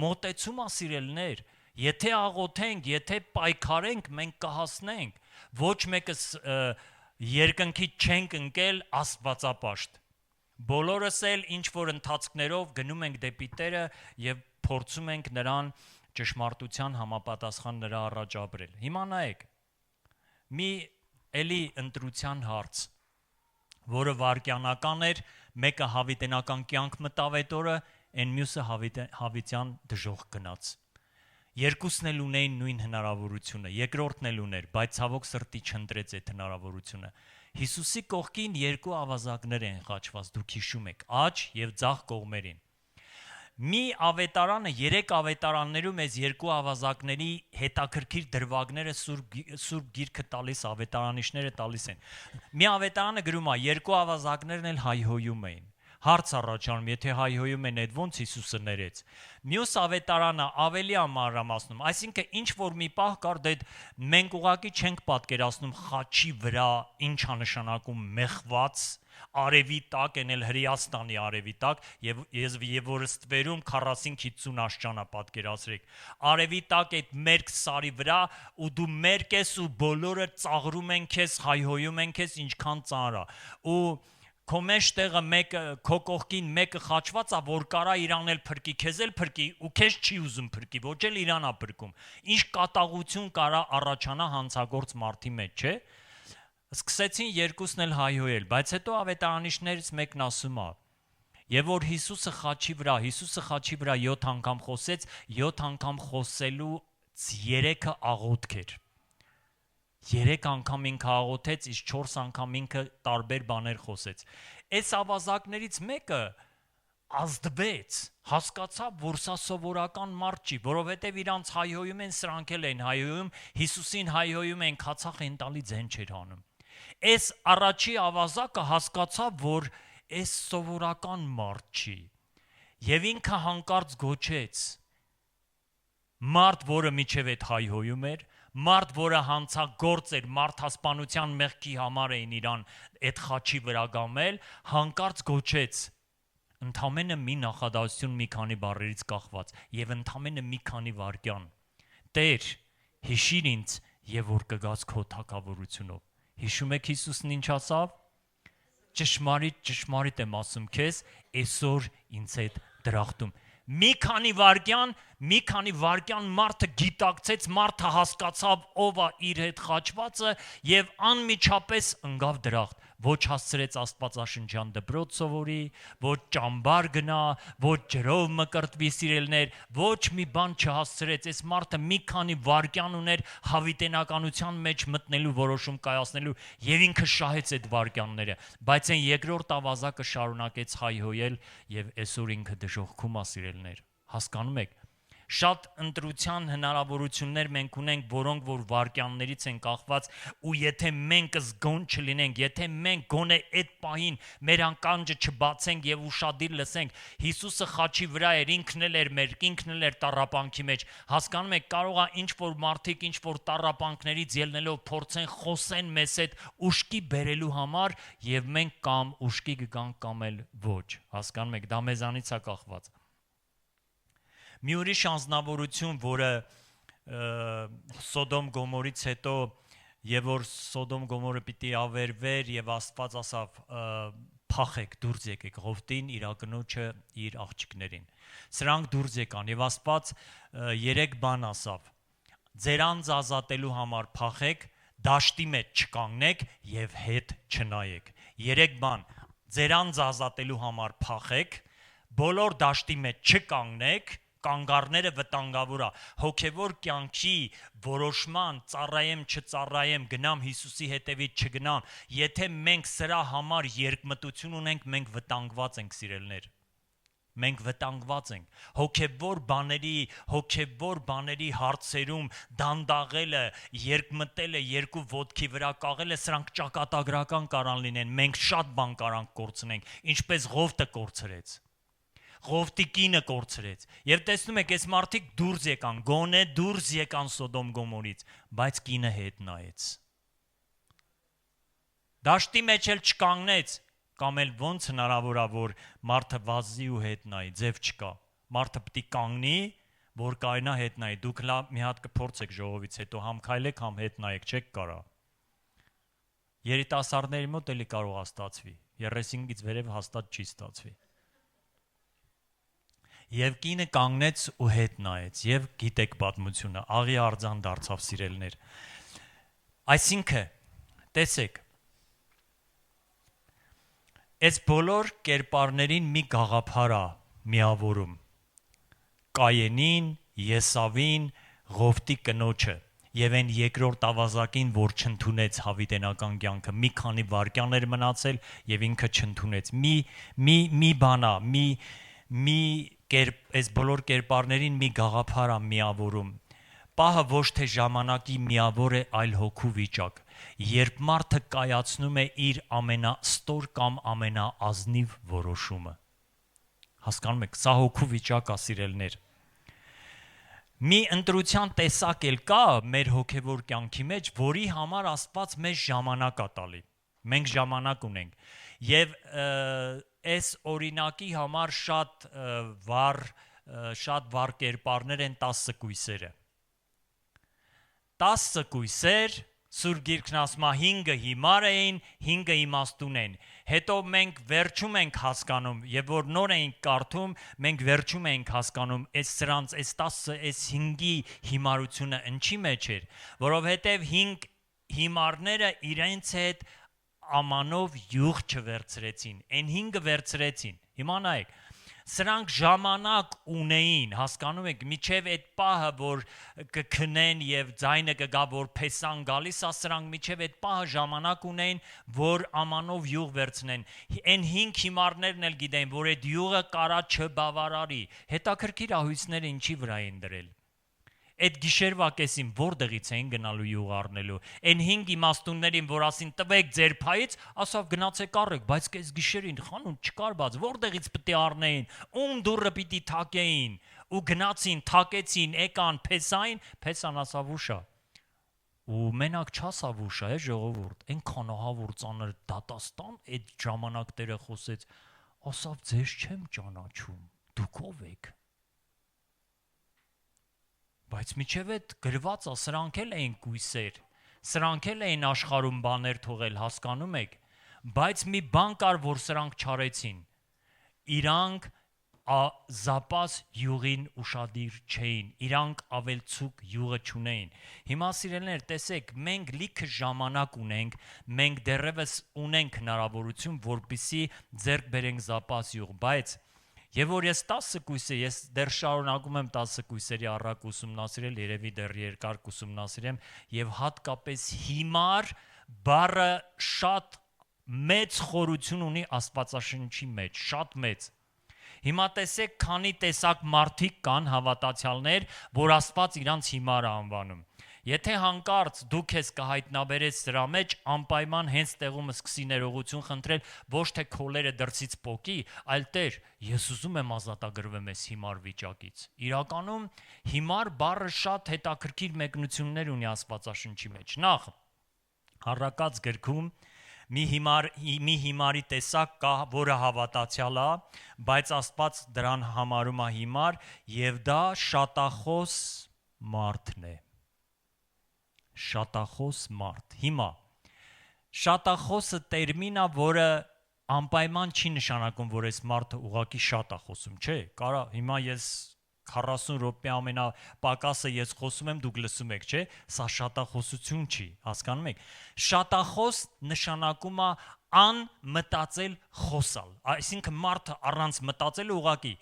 մոտեցում է սիրելներ։ Եթե աղոթենք, եթե պայքարենք, մենք կհասնենք։ Ոչ մեկս երկնքից չենք ընկել աստվածապաշտ։ Բոլորս էլ ինչ որ ընթացքներով գնում ենք դեպի Տերը եւ փորձում ենք նրան ճշմարտության համապատասխան նրա առաջ ապրել։ Հիմա նայեք, մի էլի ընտրության հարց, որը վարքյանական էր, մեկը հավիտենական կյանք մտավ այդ օրը, այն մյուսը հավիտյան դժոխք գնաց։ Երկուսն էլ ունեին նույն հնարավորությունը, երկրորդն էլ ուներ, բայց ցավոք սրտի չընտրեց այդ հնարավորությունը։ Հիսուսի կողքին 2 ավազակներ են խաչված, դուք հիշում եք, աջ եւ ձախ կողմերին։ Մի ավետարանը 3 ավետարաններում այս 2 ավազակների հետաքրքիր դրվագները Սուրբ Գիրքը տալիս, ավետարանիչները տալիս են։ Մի ավետարանը գրում է 2 ավազակներն էլ հայհոյում էին։ Հարց առաջանում, եթե հայհոյում են, այդ ոնց Հիսուսը ներեց։ Մյուս ավետարանը ավելի ամառամասնում, այսինքն ինչ որ մի պահ կար, դե մենք ուղակի չենք պատկերացնում խաչի վրա ինչ է նշանակում մեղված արևի տակ, են էլ Հրեաստանի արևի տակ եւ որ ստվերում 40-50 աշճանա պատկերացրեք։ Արևի տակ այդ մերկ սարի վրա ու դու մերկ ես ու բոլորը ծաղրում են քեզ, հայհոյում են քեզ, ինչքան ծանր է։ Ու քո մեջ տեղը մեկը քո կողքին մեկը խաչված է, որ կարա իրան էլ փրկի, քեզ էլ փրկի ու քեզ չի ուզում փրկի, ոչ էլ իրանա փրկում։ Ինչ կատաղություն կարա առաջանա հանցագործ մարդի մեջ, չէ՞։ Սկսեցին երկուսն էլ հայհոյել, բայց հետո ավետարանիչներից մեկն ասում է. Եվ որ Հիսուսը խաչի վրա 7 անգամ խոսեց, 7 անգամ խոսելու 3-ը աղոթք էր։ 3 անգամ ինքը աղոթեց, իսկ 4 անգամ ինքը տարբեր բաներ խոսեց։ Այս ավազակներից մեկը ազդվեց, հասկացավ, որ սա սովորական մարդ չի, որովհետև իրանց հայհոյում են, սրանք էլ են հայհոյում, Հիսուսին հայհոյում են, քացախ են տալի ձեն չեր անում։ Այս առաջի ավազակը հասկացավ, որ այս սովորական մարդ չի, եւ ինքը հանկարծ գոչեց մարդ, որը միջև այդ հայհոյում էր, մարդ, որը հանցագործ էր, մարդասպանության մեղքի համար էին իրան այդ խաչի վրա գամել, հանկարծ գոչեց ընդամենը մի նախադասություն մի քանի բառերից կախված եւ ընդամենը մի քանի վայրկյան. Տեր, հիշիր ինձ եւ որ կգաս քո թագավորությունով։ Հիշում եք Հիսուսն ինչ ասավ։ Ճշմարիտ եմ ասում քեզ, այսօր ինձ հետ դրախտում։ Մի քանի վայրկյան մարդը գիտակցեց, մարդը հասկացավ ով է իր հետ խաչվածը եւ անմիջապես ընկավ դրախտ։ Ոչ հասցրեց Աստվածաշնչյան դպրոց սովորի, ոչ ճամբար գնա, ոչ ջրով մկրտվի սիրելներ, ոչ մի բան չհասցրեց։ Այս մարդը մի քանի վայրկյան ուներ հավիտենականության մեջ մտնելու որոշում կայացնելու եւ ինքը շահեց այդ վայրկյանները, բայց այն երկրորդ ավազակը շարունակեց հայհոյել եւ այսօր ինքը դժոխքում է սիրելներ։ Հասկանում եք։ Շատ ընտրության հնարավորություններ մենք ունենք, որոնք որ վայրկյաններից են կախված, ու եթե մենք զգոն չլինենք, եթե մենք գոնե այդ պահին մեր ականջը չբացենք եւ ուշադիր լսենք, Հիսուսը խաչի վրա էր, ինքն էլ էր տառապանքի մեջ։ Հասկանում եք, կարող է ինչ որ մարդիկ, ինչ որ տառապանքներից ելնելով փորձեն խոսեն մեզ հետ ուշքի բերելու համար, եւ մենք կամ ուշքի կգանք կամ էլ ոչ։ Հասկանում եք, դա մեզանից է կախված։ Մի ուրիշ անձնավորություն, որը Սոդոմ Գոմորից հետո եւ որ Սոդոմ Գոմորը պիտի ավերվեր եւ Աստված ասավ փախեք, դուրս եկեք Ղովտին, իր ակնոջը, իր աղջիկներին։ Սրանք դուրս եկան եւ Աստված 3 բան ասավ. ձեր անձ ազատելու համար փախեք, դաշտի մեջ չկանգնեք եւ հետ չնայեք։ 3 բան. ձեր անձ ազատելու համար փախեք, բոլոր դաշտի մեջ չկանգնեք, կանգառները վտանգավոր է, հոգևոր կյանքի որոշման ծառայեմ չծառայեմ, գնամ Հիսուսի հետևից չգնամ, եթե մենք սրա համար երկմտություն ունենք, մենք վտանգված ենք սիրելներ։ Մենք վտանգված ենք հոգևոր բաների հարցերում դանդաղելը, երկմտելը, երկու ոտքի վրա կաղելը, սրանք ճակատագրական կարան լինեն, մենք շատ բան կարանք կորցնենք, ինչպես Ղովտը կորցրեց։ Ղովտի կինը կորցրեց եւ տեսնում եք, այս մարդիկ դուրս եկան, գոնե դուրս եկան Սոդոմ Գոմորից, բայց կինը հետ նայեց։ Դաշտի մեջ էլ չկանգնեց, կամ էլ ոնց հնարավոր է, որ մարդը վազի ու հետ նայի, ձև չկա։ Մարդը պիտի կանգնի, որ կայնա հետ նայի։ Դուք մի հատ կփորձեք ժողովից հետո համ քայլեք, համ հետ նայեք, չեք կարա։ Երիտասարդների մոտ էլի կարող է ստացվի, 35-ից վերև հաստատ չի ստացվի։ Եվ կինը կանգնեց ու հետ նայեց, եւ գիտեք պատմությունը, աղի արձան դարձավ սիրելներ։ Այսինքն, տեսեք, այս բոլոր կերպարներին մի գաղափար է միավորում։ Կայենին, Եսավին, Ղովտի կնոջը եւ այն երկրորդ ավազակին, որ չընդունեց հավիտենական կյանքը, մի քանի վայրկյան էր մնացել եւ ինքը չընդունեց։ Մի բանա, այս բոլոր կերպարներին մի գաղափար է միավորում։ Պահը ոչ թե ժամանակի միավոր է, այլ հոգու վիճակ։ Երբ մարդը կայացնում է իր ամենաստոր կամ ամենաազնիվ որոշումը։ Հասկանում եք, սա հոգու վիճակ է, սիրելներ։ Մի ընտրության տեսակ էլ կա մեր հոգևոր կյանքի մեջ, որի համար Աստված մեզ ժամանակ է տալի։ Մենք ժամանակ ունենք։ Եվ այս օրինակի համար շատ վառ կերպարներ են 10 կույսերը։ 10 կույսեր, Սուրբ Գիրքն ասում է 5-ը հիմար էին, 5-ը իմաստուն են։ Հետո մենք վերջում ենք հասկանում, եւ որ նոր ենք կարդում, մենք վերջում ենք հասկանում, այս 10-ը, այս 5-ի հիմարությունը ինչի մեջ էր, որովհետեւ 5 հիմարները իրենց հետ ամանով յուղ չվերցրեցին, այն 5-ը վերցրեցին։ Հիմա նայեք, Սրանք ժամանակ ունեին, հասկանում եք, միջև այդ պահը, որ կքնեն եւ ձայնը կգա, որ փեսան գալիս, սրանք միջև այդ պահը ժամանակ ունեին, որ ամանով յուղ վերցնեն։ Այն 5 հիմարներն էլ գիտեն, որ այդ յուղը կարա չբավարարի։ Հետաքրքիր ահույսները ինչի վրա են դրել։ Այդ գիշերվա կեսին որտեղից էին գնալու յուղ առնելու։ Այն 5 իմաստուններին, որ ասին տվեք ձեր փայից, ասավ գնացեք առեք, բայց կես գիշերին խանուն չկար բաց, որտեղից պետք է առնեին, ում դուրը պիտի թակեին, ու գնացին, թակեցին, եկան, փեսային, փեսան ասավ ուշա։ Ու մենակ չասավ ուշա, ժողովուրդ, այնքան ահավոր ծանր դատաստան այդ ժամանակները խոսեց, ասավ ձեզ չեմ ճանաչում, դուք ով եք։ Բայց միջև այդ գրվածը սրանք էլ էին կույսեր, սրանք էլ էին աշխարհում բաներ թողել, հասկանում եք, բայց մի բան կար, որ սրանք չարեցին, իրանք զապաս յուղին ուշադիր չէին, իրանք ավելցուկ յուղը չունեին։ Հիմա սիրելիներ, տեսեք, մենք լիքը ժամանակ ունենք, մենք դեռևս ունենք հնարավորություն, որպեսզի ձեռք բերենք զապաս յուղ, բայց Եվ որ ես 10 կույսը, ես դեռ շարունակում եմ 10 կույսերի առակ ուսումնասիրել, երևի դեռ երկար կուսումնասիրեմ, եւ հատկապես հիմար բառը շատ մեծ խորություն ունի Աստվածաշնչի մեջ, շատ մեծ։ Հիմա տեսեք, քանի տեսակ մարդիկ կան հավատացյալներ, որ Աստված իրանց հիմար է անվանում։ Եթե հանկարծ դուք ես կհայտնաբերես սրա մեջ, անպայման հենց տեղում սկսի ներողություն խնդրել, ոչ թե քոլերը դրսից պոկի, այլ Տեր, ես ուզում եմ ազատագրվեմ այս հիմար վիճակից։ Իրականում հիմար բառը շատ հետաքրքիր մեկնություններ ունի Աստվածաշնչի մեջ։ Նախ, Առակաց գրքում մի հիմարի տեսակ կա, որը հավատացյալ է, բայց Աստված դրան համարում է հիմար, եւ դա շատախոս մարդն է։ Շատախոս մարդ։ Հիմա շատախոսը տերմին է, որը անպայման չի նշանակում, որ այս մարդը ուղղակի շատ է խոսում, չէ։ Կարա հիմա ես 40 րոպե ամենապակասը ես խոսում եմ, դուք լսում եք, չէ։ Սա շատախոսություն չի, հասկանում եք։ Շատախոս նշանակում է անմտածել խոսալ։ Այսինքն մարդը առանց մտածելու ուղղակի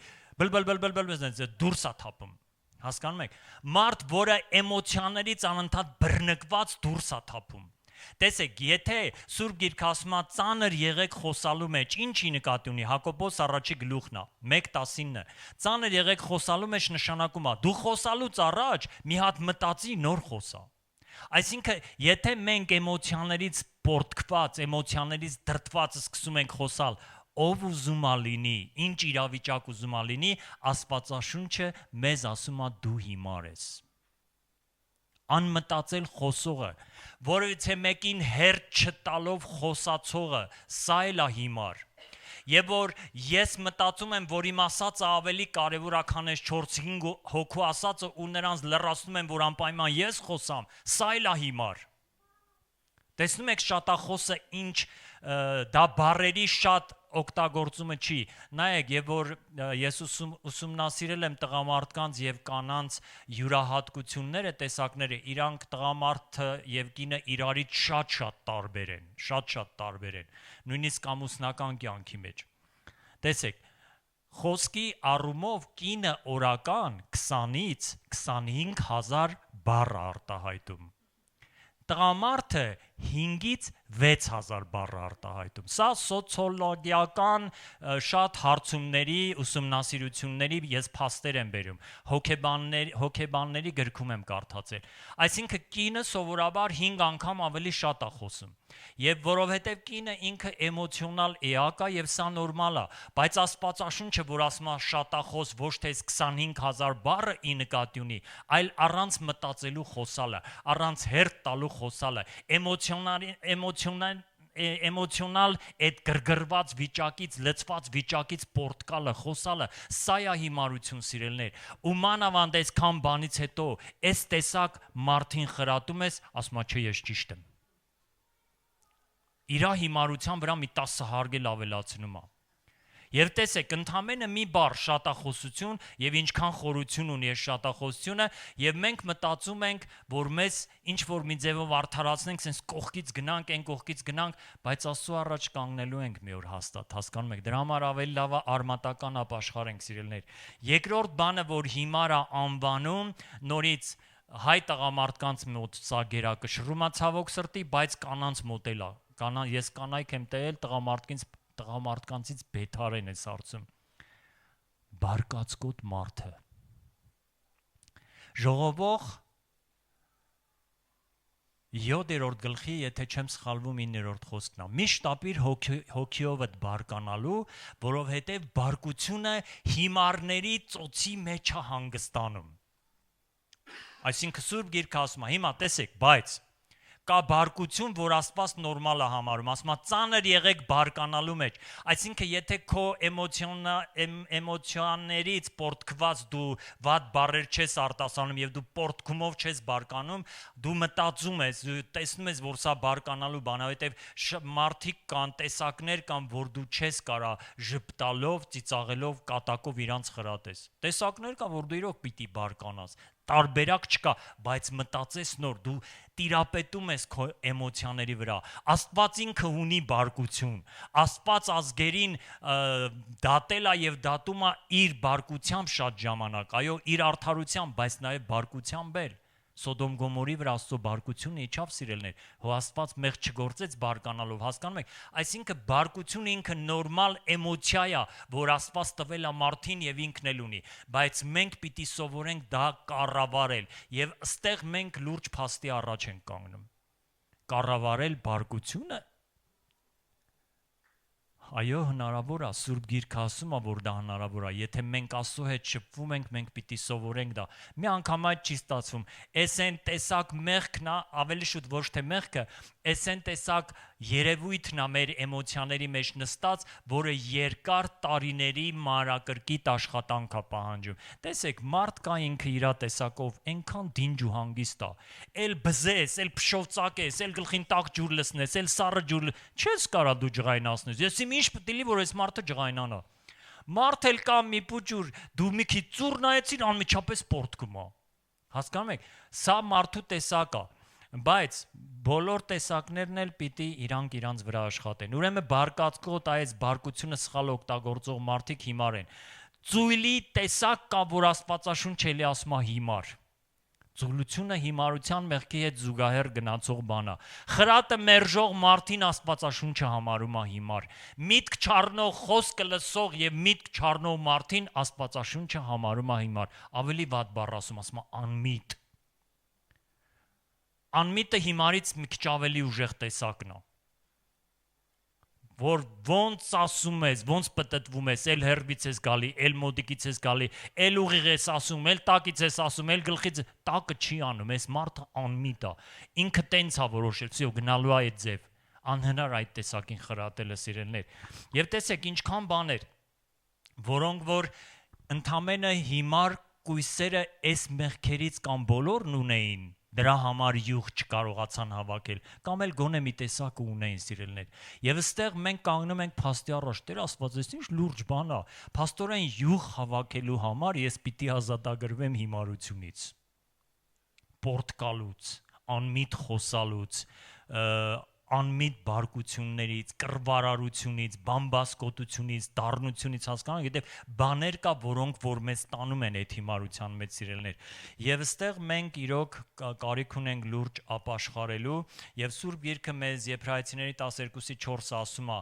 դուրս է թափում։ Հասկանում եք, մարդ, որը էմոցիաներից անընդհատ բռնկված դուրս է թափում։ Տեսեք, եթե Սուրբ Գիրքը ասում է ծանր եղեք խոսալու մեջ, ինչի նկատի ունի Հակոբոս առաջի գլուխն է 1:19։ Ծանր եղեք խոսալու մեջ նշանակում է դու խոսալուց առաջ մի հատ մտածի նոր խոսա։ Այսինքն, եթե մենք էմոցիաներից պորտկված, էմոցիաներից դրդված սկսում ենք խոսալ, ով ուզում է լինի, ինչ իրավիճակ ուզում է լինի, Աստվածաշունչը մեզ ասում է դու հիմար ես։ Անմտածել խոսողը, որովհետև մեկին հերթ չտալով խոսացողը, սա էլ է հիմար։ Եվ որ ես մտածում եմ, որ իմ ասածը ավելի կարևոր է, քան այս 4-5 հոգու ասածը ու նրանց լրացնում եմ, որ անպայման ես խոսամ, սա էլ է հիմար։ Տեսնում եք շատախոսը ինչ դա բառերի շատ օգտագործումը չի։ Նայեք, եւ որ ես ուսումնասիրել եմ տղամարդկանց եւ կանանց յուրահատկությունները, տեսակները, իրանք տղամարդը եւ կինը իրարից շատ տարբեր են, շատ տարբեր են, նույնիսկ ամուսնական կյանքի մեջ։ Տեսեք, խոսքի առումով կինը օրական 20-ից 25000 բառ արտահայտում։ Տղամարդը 5-ից 6000 բառ արտահայտում։ Սա սոցիոլոգիական շատ հարցումների, ուսումնասիրությունների ես փաստեր եմ բերում, հոգեբանների գրքում եմ կարդացել։ Այսինքն կինը սովորաբար 5 անգամ ավելի շատ է խոսում։ Եվ որովհետև կինը ինքը էմոցիոնալ էակ է եւ սա նորմալ է, բայց Աստվածաշունչը, որ ասում է շատախոս ոչ թե 25000 բառը ի նկատի ունի, այլ առանց մտածելու խոսալը, առանց հերթ տալու խոսալը, էմոցիոնալ այդ գրգռված վիճակից, լցված վիճակից պորտկալը, խոսալը, սա է հիմարություն սիրելներ։ Ու մանավանդ այսքան բանից հետո այս տեսակ մարդին խրատում ես, ասում է չէ, ես ճիշտ եմ։ Իրա հիմարության վրա մի 10 հարգել ավելացնում է։ Եվ տեսեք, ընդամենը մի բառ շատախոսություն եւ ինչքան խորություն ունի այս շատախոսությունը, եւ մենք մտածում ենք, որ մեզ ինչ որ մի ձևով արդարացնենք, sense կողքից գնանք, այն կողքից գնանք, բայց Աստծո առաջ կանգնելու ենք մի օր հաստատ, հասկանում եք։ Դրա համար ավելի լավ է արմատական ապաշխարենք, սիրելիներ։ Երկրորդ բանը, որ հիմար է անվանում, նորից հայ տղամարդկանց մոտ սա գերակշռում է ցավոք սրտի, բայց կանանց մոտ էլ է։ Ես կանայք եմ տել, տղամարդկանցից բեթար են այս հարցում։ Բարկացկոտ մարդը։ Ժողովող 7-րդ գլխի, եթե չեմ սխալվում 9-րդ խոսքն է։ Միշտ ապիր հոգիովդ բարկանալու, որովհետև բարկությունը հիմարների ծոցի մեջ է հանգստանում։ Այսինքն Սուրբ Գիրքը ասում է, հիմա տեսեք, բայց կա բարկություն, որ Աստված նորմալ է համարում, ասում է ծանր եղեք բարկանալու մեջ։ Այսինքն եթե քո էմոցիաներից պորտկված դու վատ բառեր չես արտասանում եւ դու պորտկումով չես բարկանում, դու մտածում ես, դու տեսնում ես, որ սա բարկանալու բան է, որովհետեւ մարդիկ կան, տեսակներ կան, որ դու չես կարա ժպտալով, ծիծաղելով, կատակով իրանց խրատես։ Տեսակներ կան, որ դու իրոք պիտի բարկանաս։ Տարբերակ չկա, բայց մտածես նոր, դու տիրապետում ես քո էմոցիաների վրա։ Աստված ինքը ունի բարկություն։ Աստված ազգերին դատել է եւ դատում է իր բարկությամբ շատ ժամանակ, այո, իր արդարությամբ, բայց նաեւ բարկությամբ էր։ Սոդոմ Գոմորի վրա Աստծո բարկությունը իջավ, սիրելներ, հո Աստված մեղք չգործեց բարկանալով, հասկանում եք, այսինքն բարկությունը ինքը նորմալ էմոցիա է, որ Աստված տվել է մարդին եւ ինքն էլ ունի, բայց մենք պիտի սովորենք դա կառավարել եւ ըստեղ մենք լուրջ փաստի առաջ ենք կանգնում։ Կառավարել բարկությունը։ Այո, հնարավոր է, Սուրբ Գիրքը ասում է, որ դա հնարավոր է, եթե մենք Աստծո հետ շփվում ենք, մենք պիտի սովորենք դա։ Մի անգամ այդ չի ստացվում։ Էս այն տեսակ մեղքն է, ավելի շուտ ոչ թե մեղքը, էս այն տեսակ երևույթն է մեր էմոցիաների մեջ նստած, որը երկար տարիների մանրակրկիտ աշխատանք է պահանջում։ Տեսեք, մարդ կա ինքը իր տեսակով այնքան դինջ ու հանգիստ է։ Էլ բզես, էլ փշոцակես, էլ գլխին տակ ջուր լցնես, էլ սառը ջուր, չես կարա դու ջղայնացնես։ Ես ինչ պետք է որ այս մարդը ջղայնանա։ Մարդ էլ կա մի փուջուր, դու մի քիչ ծուռ նայեցին, անմիջապես պորտկում է։ Հասկանում եք, սա մարդու տեսակ է, բայց բոլոր տեսակներն էլ պիտի իրանց վրա աշխատեն։ Ուրեմն բարկացկոտ այս բարկությունը սխալ օգտագործող մարդիկ հիմար են։ Ծույլի տեսակ կա, որ Աստվածաշունչ էլի ասում է հիմար։ Ծուլությունը հիմարության մեղքի հետ զուգահեռ գնացող բան է։ Խրատը մերժող մարդին Աստվածաշունչը համարում է հիմար։ Միտք չառնող, խոսքը լսող եւ միտք չառնող մարդին Աստվածաշունչը համարում է հիմար։ Ավելի վատ բառ ասում է անմիտ։ Անմիտը հիմարից մի քիչ ավելի ուժեղ տեսակն է։ Որ ոնց ասում ես, ոնց պտտվում ես, էլ հերբից ես գալի, էլ մոդիկից ես գալի, էլ ուղիղ ես ասում, էլ տակից ես ասում, էլ գլխից տակը չի անում, այս մարդը անմիտ է։ Ինքը տենց է որոշել, սիո գնալու է այդ ձև։ Անհնար այդ տեսակին խրատելը, սիրելներ։ Եվ տեսեք ինչքան բաներ, որոնք որ ընդամենը հիմար կույսերը այս մեղքերից կամ բոլորն ունեին, դրա համար յուղ չկարողացան հավաքել, կամ էլ գոնե մի տեսակը ունեին, սիրելներ։ Եվ այստեղ մենք կանգնում ենք փաստի առաջ, Տեր Աստված, այս ինչ լուրջ բան է։ Փաստորեն յուղ հավաքելու համար ես պիտի ազատագրվեմ հիմարությունից, պորտկալուց, անմիտ խոսալուց, անմիտ բարկություններից, կռվարարությունից, բամբասկոտությունից, դառնությունից, հասկանանք, եթե բաներ կա, որոնք որ մեզ տանում են այդ հիմարության մեջ, սիրելներ։ Եվ այստեղ մենք իրոք կարիք ունենք լուրջ ապաշխարելու, եւ Սուրբ Գիրքը մեզ Եբրայեցիների 12:4 ասում է.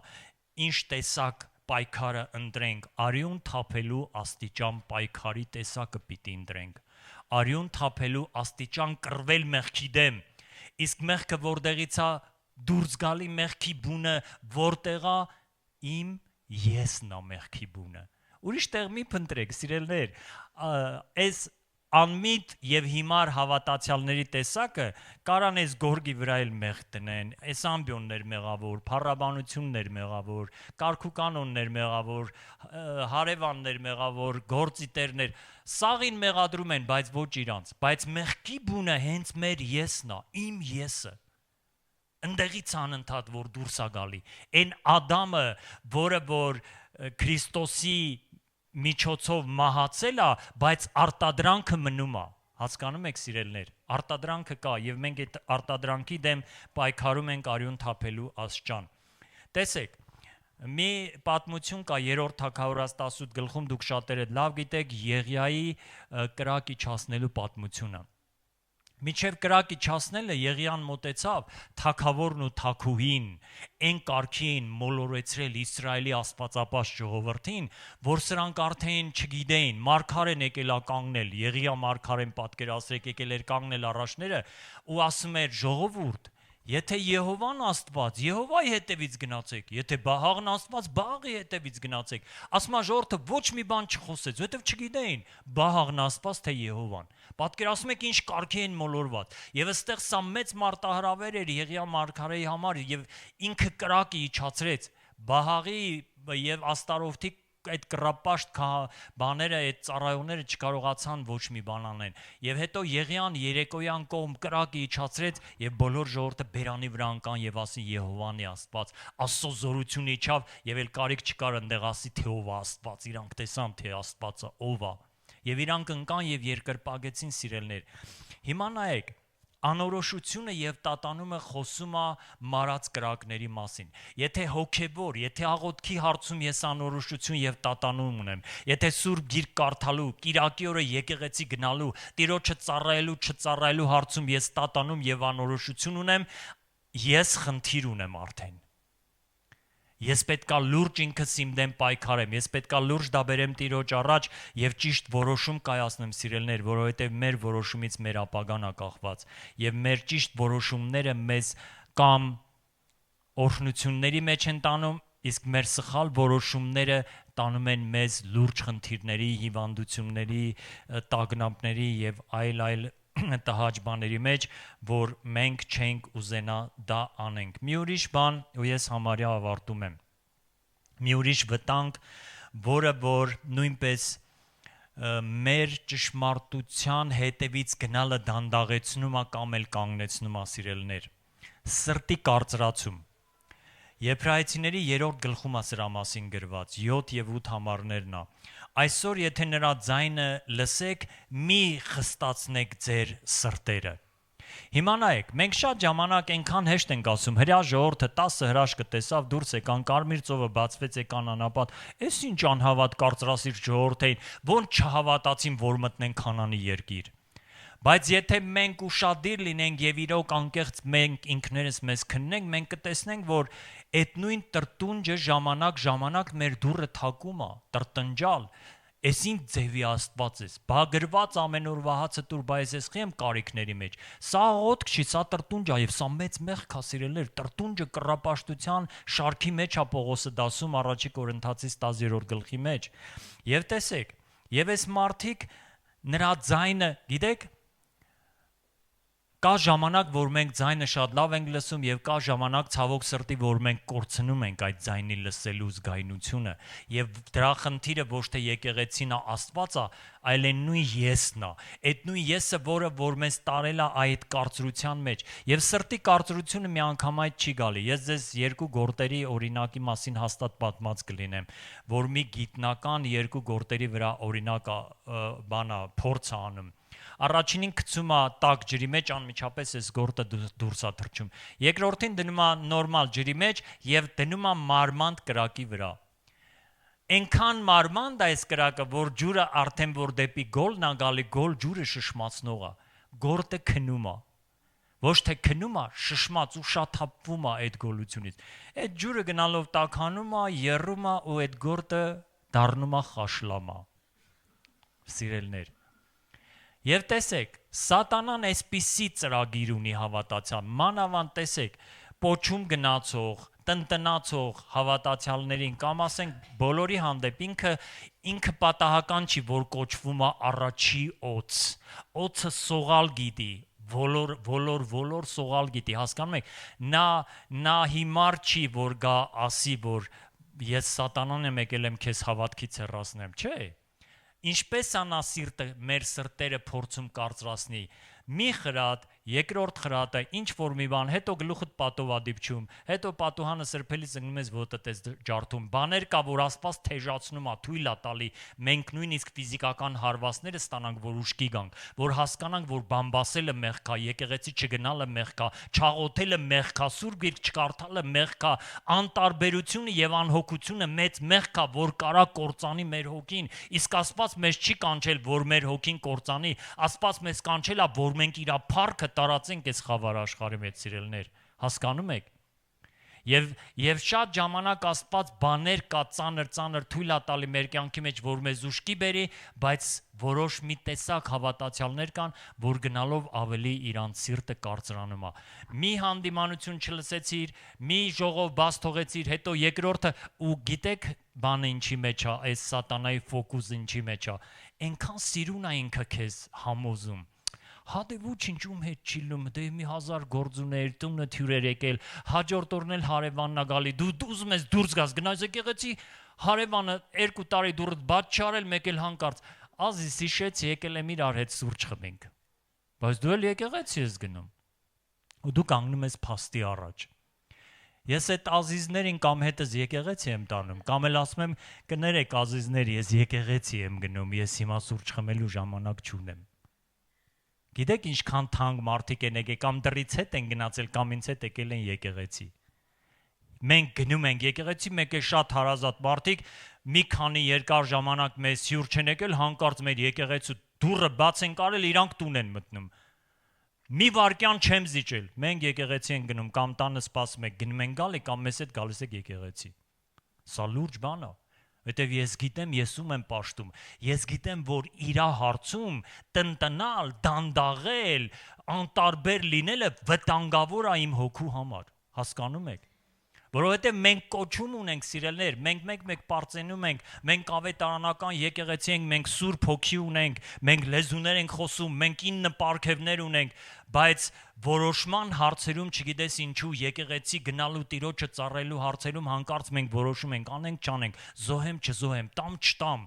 ինչ տեսակ պայքարը ընտրենք, արյուն թափելու աստիճան պայքարի տեսակը պիտի ընտրենք։ Արյուն թափելու աստիճան կռվել մեղքի դեմ։ Իսկ մեղքը որտեղից է դուրս գալի, մեղքի բունը որտեղա իմ եսն է մեղքի բունը։ Ուրիշ տեղ մի փնտրեք, սիրելներ, այս անմիտ եւ հիմար հավատացյալների տեսակը կարան այս գորգի վրա էլ մեղ տնեն, այս ամբիոններ մեղավոր, փառաբանություններ մեղավոր, կարգուկանոններ մեղավոր, հարևաններ մեղավոր, գործիտերներ, սաղին մեղադրում են, բայց ոչ իրանց, բայց մեղքի բունը հենց մեր եսն է, իմ եսը։ ընդեղից անընդհատ որ դուրս է գալի։ Այն Ադամը, որը որ Քրիստոսի միջոցով մահացել է, բայց արտադրանքը մնում է։ Հասկանում եք, սիրելներ, արտադրանքը կա եւ մենք այդ արտադրանքի դեմ պայքարում ենք արյուն թափելու աստիճան։ Տեսեք, մի պատմություն կա 3-րդ թագավորաց 18 գլխում, դուք շատերը լավ գիտեք Եղիայի կրակ իջացնելու պատմությունը։ Միջև կրակ իջացնելը Եղիան մոտեցավ, թագավորն ու թագուհին այն կարգին մոլորեցրել Իսրայելի աստվածապաշտ ժողովրդին, որ սրանք արդեն չգիտեին, մարգարեն եկել է կանգնել, Եղիա մարգարեն պատկերացրեք եկել էր կանգնել առաջները ու ասում էր ժողովուրդ, եթե Եհովան Աստված, Եհովայի հետևից գնացեք, եթե Բահաղն Աստված, Բահաղի հետևից գնացեք, ասում է ժողովուրդը ոչ մի բան չխոսեց, որովհետև չգիտեին Բահաղն Աստված թե Եհովան։ Պատկերացնում եք ինչ կարգի են մոլորված։ Եվ այստեղ սա մեծ մարտահրավեր էր Եղիա մարգարեի համար եւ ինքը կրակը իջացրեց Բահաղի եւ Աստարովթի այդ կռապաշտ բաները, այդ ծառայողները չկարողացան ոչ մի բան անեն։ Եվ հետո Եղիան երեկոյան կողմ կրակը իջացրեց եւ բոլոր ժողովուրդը բերանի վրա ընկան եւ ասին Եհովան է Աստված։ Աստծո զորությունը իջավ եւ էլ կարիք չկար այնտեղ ասի թե ով է Աստված, իրանք տեսան թե Աստվածը ով է։ Եվ իրանք ընկան եւ երկրպագեցին սիրելներ։ Հիմա նայեք, անորոշությունը եւ տատանումը խոսում է մարած կրակների մասին։ Եթե հոգեվոր, եթե աղոթքի հարցում ես անորոշություն եւ տատանում ունեմ, եթե սուրբ գիրք կարդալու, կիրակի օրը եկեղեցի գնալու, Տիրոջը ծառայելու, չծառայելու հարցում ես տատանում եւ անորոշություն ունեմ, ես խնդիր ունեմ արդեն։ Ես պետքա լուրջ ինքս իմ դեմ պայքարեմ, ես պետքա լուրջ դա բերեմ Տիրոջ առաջ եւ ճիշտ որոշում կայացնեմ սիրելներ, որովհետեւ մեր որոշումից մեր ապագան է կախված եւ մեր ճիշտ որոշումները մեզ կամ օրհնությունների մեջ են տանում, իսկ մեր սխալ որոշումները տանում են մեզ լուրջ խնդիրների, հիվանդությունների, տագնապների եւ այլ տհաճ բաների մեջ, որ մենք չենք ուզենա դա անենք։ Մի ուրիշ բան, ու ես համարյա ավարտում եմ։ Մի ուրիշ վտանգ, որը որ նույնպես մեր ճշմարտության հետևից գնալը դանդաղեցնում է կամ էլ կանգնեցնում է սիրելներ։ Սրտի կարծրացում։ Եբրայեցիների 3-րդ գլխում է սրա մասին գրված 7 եւ 8 համարներն է։ Այսօր եթե նրա ձայնը լսեք, մի խստացնեք ձեր սրտերը։ Հիմա նայեք, մենք շատ ժամանակ այնքան հեշտ ենք ասում, հրյա ժողովուրդը 10 հրաշք տեսավ, դուրս եկան, կարմիր ծովը բացվեց, եկան անապատ, էս ինչ անհավատ կարծրասիրտ ժողովուրդ էին, ոնց չհավատացին, որ մտնեն Քանանի երկիր։ Բայց եթե մենք ուշադիր լինենք եւ իրոք անկեղծ մենք ինքներս մեզ քննենք, մենք կտեսնենք, որ այդ նույն տրտունջը ժամանակ մեր դուռը թակում է, տրտնջալ, Էս ինչ ձևի Աստված ես, բագրված ամեն օրվա հացը տուր, բայց ես խիեմ կարիքների մեջ։ Սա ոտք չի, սա տրտունջ է եւ սա մեծ մեղք է սիրելներ, տրտունջը կռապաշտության շարքի մեջ է Պողոսը դասում առաջի Կորինթացիս 10-րդ գլխի մեջ։ Եվ տեսեք, եւ այս մարդիկ նրա ձայնը, գիտեք, կա ժամանակ, որ մենք ձայնը շատ լավ ենք լսում եւ կա ժամանակ ցավոք սրտի, որ մենք կորցնում ենք այդ ձայնի լսելու զգայունությունը եւ դրա խնդիրը ոչ թե եկեղեցին է Աստված է, այլ այն նույն եսն է։ Այդ նույն եսը, որ մեզ տարել է այդ կարծրության մեջ եւ սրտի կարծրությունը միանգամայն չի գալի։ Ես ձեզ երկու գործերի օրինակի մասին հաստատ պատմած կլինեմ, որ մի գիտնական երկու գործերի վրա օրինակ բանա փորձ է անում։ Առաջինին գցում է տաք ջրի մեջ, անմիջապես այս գործը դուրս է թռչում։ Երկրորդին դնում է նորմալ ջրի մեջ եւ դնում է մարմանդ կրակի վրա։ Այնքան մարմանդ է այս կրակը, որ ջուրը արդեն որ դեպի գոլն է գալի, գոլ ջուրը շշմացնող է։ Գործը քնում է։ Ոչ թե քնում է, շշմած ու շաթափվում է այդ գոլությունից։ Այդ ջուրը գնալով տաքանում է, եռում է ու այդ գործը դառնում է խաշլամա։ Սիրելներ, եւ տեսեք, սատանան այսպիսի ծրագիր ունի հավատացյալ, մանավանդ տեսեք, պոչում գնացող, տնտնացող հավատացյալներին կամ ասենք բոլորի հանդեպ ինքը պատահական չի, որ կոչվում է առաջի օծ։ Օծը սողալ գիտի, ոլոր սողալ գիտի, հասկանում եք, նա հիմար չի, որ գա ասի, որ ես սատանան եմ եկել եմ քեզ հավատքից հեռացնեմ, չէ։ Ինչպես անասիրտը մեր սրտերը փորձում կարծրացնի, մի խրատ Երկրորդ խրատը ինչ որ մի բան, հետո գլուխդ պատով ա դիպչում, հետո պատուհանը սրբելիս ընկնում ես ոտդ ես ջարդում։ Բաներ կա, որ Աստված թեժացնում ա, թույլ ա տալի։ Մենք նույնիսկ ֆիզիկական հարվածները ստանանք, որ ուշքի գանք, որ հասկանանք, որ բամբասելը մեղք է, եկեղեցի չգնալը մեղք է, չաղոթելը մեղք է, Սուրբ Գիրք չկարդալը մեղք է, անտարբերությունը եւ անհոգությունը մեծ մեղք է, որ կարա կործանի մեր հոգին։ Իսկ Աստված մեզ չի կանչել, որ մեր հոգին կործանի, Աստված մեզ կանչել է, որ մենք իր փառքը տարածենք այս խավար աշխարհի մեջ, սիրելներ, հասկանում եք։ Եվ շատ ժամանակ Աստված բաներ կա ծանր թույլ ա տալի մեր կյանքի մեջ, որ մեզ ուշքի բերի, բայց որոշ մի տեսակ հավատացյալներ կան, որ գնալով ավելի իրանց սիրտը կարծրանում ա։ Մի հանդիմանություն չլսեցիր, մի ժողով բաց թողեցիր, հետո երկրորդը ու գիտեք բանը ինչի մեջ ա, այս սատանայի ֆոկուսը ինչի մեջ ա։ Այնքան սիրուն ա ինքը քեզ համոզում։ Հա դե ոչինչ ում հետ չի լում, դե մի 1000 գործ ուներ, տունը թյուրեր եկել, հաջորդ օրն էլ հարևանն ա գալի, դու ուզում ես դուրս գաս, գնաս եկեղեցի, հարևանը 2 տարի դուրս բաց չարել, մեկ էլ հանկարծ, ազիս հիշեց, եկել եմ իրար հետ սուրճ խմենք։ Բայց դու էլ եկեղեցի ես գնում։ Ու դու կանգնում ես փաստի առաջ։ Ես այդ ազիզներին կամ հետս եկեղեցի եմ տանում, կամ էլ ասում եմ կներեք ազիզներ, ես եկեղեցի եմ գնում, ես հիմա սուրճ խմելու ժամանակ չունեմ։ Գիտեք ինչքան թանկ մարդիկ են եկել, կամ դրից հետ են գնացել, կամ ինձ հետ եկել են եկեղեցի։ Մենք գնում ենք եկեղեցի, մեկ է շատ հարազատ մարդիկ, մի քանի երկար ժամանակ մեզ հյուր չեն եկել, հանկարծ մեր եկեղեցու դուռը բաց են կարել, իրանք տուն են մտնում։ Մի վարքյան չեմ զիջել, մենք եկեղեցի ենք գնում, կամ տանը սպասում ենք, գնում ենք գալի, կամ մեզ հետ գալիս եք եկեղեցի։ Սա լուրջ բան է։ Որտեվ ես գիտեմ, ես ում եմ պաշտում, ես գիտեմ, որ իրա հարցում տնտնալ, դանդաղել, անտարբեր լինելը վտանգավոր է իմ հոգու համար, հասկանում եք, որովհետև մենք կոչում ունենք սիրելներ, մենք մեկ պարծենում ենք, մենք ավետարանական եկեղեցի ենք, մենք Սուրբ Հոգի ունենք, մենք լեզուներ ենք խոսում, մենք 9 պարգևներ ունենք, բայց որոշման հարցերում չգիտես ինչու եկեղեցի գնալու տիրոջը ծառայելու հարցերում հանկարծ մենք որոշում ենք, անենք չանենք, զոհեմ չզոհեմ, տամ չտամ,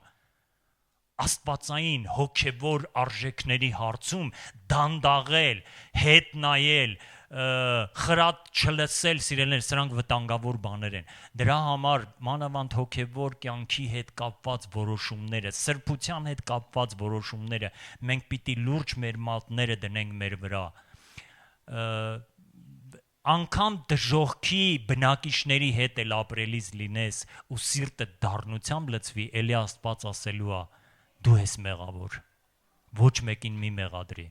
աստվածային հոգևոր արժեքների հարցում դանդաղել, հետ նայել, խրատ չլսել, սիրելներ, սրանք վտանգավոր բաներ են։ Դրա համար մանավանդ հոգևոր կյանքի հետ կապված որոշումները, սրբության հետ կապված որոշումները, մենք պիտի լուրջ մեր մատները դնենք մեր վրա։ Անգամ դժողքի բնակիչների հետ էլ ապրելիս լինես ու սիրտը դառնությամբ լցվի, էլի Աստված ասելու է, դու ես մեղավոր, ոչ մեկին մի մեղադրի։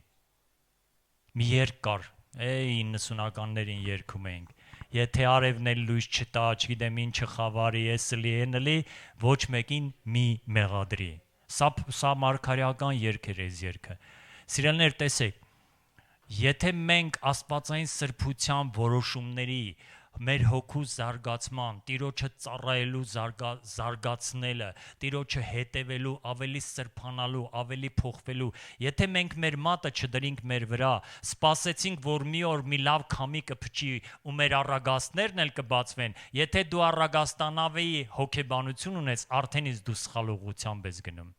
Մի երգ կար, 90-ականներին երգում էինք, եթե արևն էլ լույս չտա, չգիտեմ ինչը խավարի, էսլի էնլի, ոչ մեկին մի մեղադրի։ Սա մարգարեական երգ էր այս երգը։ Սիրելիներ, տեսեք, եթե մենք աստվածային սրբության որոշումների, մեր հոգու զարգացման, Տիրոջը ծառայելու զարգացնելը, Տիրոջը հետևելու, ավելի սրբանալու, ավելի փոխվելու, եթե մենք մեր մատը չդրինք մեր վրա, սպասեցինք, որ մի օր մի լավ քամի կփչի ու մեր առագաստներն էլ կբացվեն, եթե դու առագաստանավի հոգեբանություն ունես, արդեն իսկ դու սխալ ուղղությամբ ես գնում։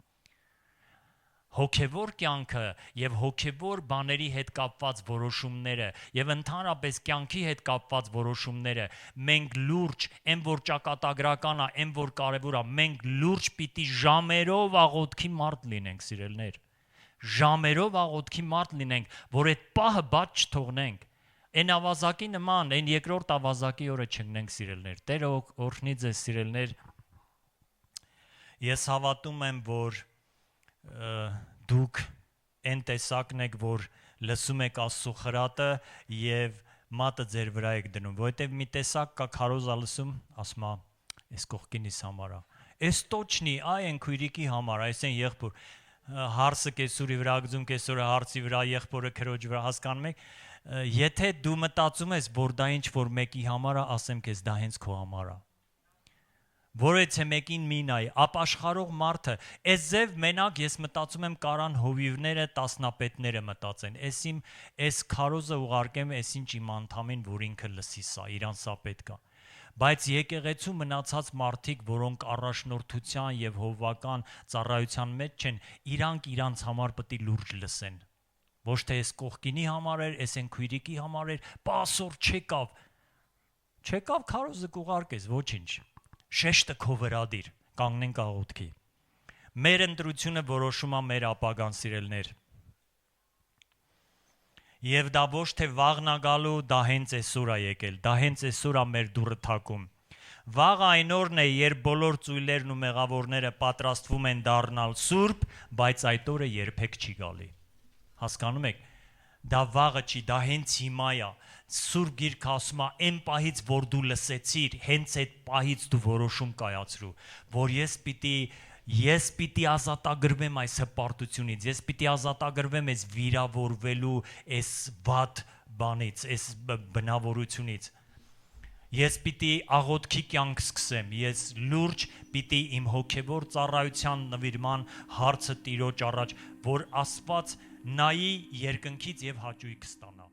Հոգևոր կյանքը եւ հոգևոր բաների հետ կապված որոշումները եւ ընդհանրապես կյանքի հետ կապված որոշումները մենք լուրջ, այն որ ճակատագրական է, այն որ կարեւոր է, մենք լուրջ պիտի ժամերով աղոթքի մարդ լինենք, սիրելներ։ Ժամերով աղոթքի մարդ լինենք, որ այդ պահը բաց չթողնենք։ Այն ավազակի նման, այն երկրորդ ավազակի օրը չընկնենք, սիրելներ։ Տերը օրհնի ձեզ, սիրելներ։ Ես հավատում եմ, որ դուք այն տեսակն եք, որ լսում եք Աստծո խրատը եւ մատը ձեր վրա եք դնում, որովհետեւ մի տեսակ կա քարոզա լսում, ասում է, այս կողքինիս համար է, այս տոչնի, այ այն քույրիկի համար, այս այն եղբոր, հարսը կեսուրի վրա գծում, կեսուրը հարսի վրա, եղբորը քրոջ վրա, հասկանում եք, եթե դու մտածում ես, որ դա ինչ որ մեկի համար է, ասեմ քեզ, դա հենց քո համար է։ Որից է մեկին մի նայ, ապաշխարող մարդը, այս ձև մենակ ես մտածում եմ կարան հովիվները, տասնապետները մտածեն, այս քարոզը ուղարկեմ, այս ինչ իմ անդամին, որ ինքը լսի սա, իրան սա պետք է։ Բայց եկեղեցու մնացած մարդիկ, որոնք առաջնորդության եւ հովվական ծառայության մեջ չեն, իրանք իրանց համար պետք է լուրջ լսեն, Ոչ թե այս կողքինի համար էր, այս են քույրիկի համար էր, պասոր չեկավ քարոզը կուղարկես, ոչինչ։ Շեշտը քո վրա դիր, կանգնենք աղոթքի։ Մեր ընտրությունը որոշում է մեր ապագան, սիրելներ։ Եվ դա ոչ թե վաղն է գալու, դա հենց այսօր է եկել, դա հենց այսօր է մեր դուռը թակում։ Վաղը այն օրն է, երբ բոլոր ծույլերն ու մեղավորները պատրաստվում են դառնալ սուրբ, բայց այդ օրը երբեք չի գալի։ Հասկանում եք։ Դա վաղը չի, դա հենց հիմա է։ Սուրբ Գիրքը ասում է, այն պահից, որ դու լսեցիր, հենց այդ պահից դու որոշում կայացրու, որ ես պիտի ազատագրվեմ այս հպարտությունից, ես պիտի ազատագրվեմ այս վիրավորվելու, այս վատ բանից, այս բնավորությունից։ Ես պիտի աղոթքի կյանք սկսեմ, ես լուրջ պիտի իմ հոգևոր ծառայության նվիրման հարցը Տիրոջ առաջ, որ Աստված նայի երկնքից եւ հաճույք ստանա։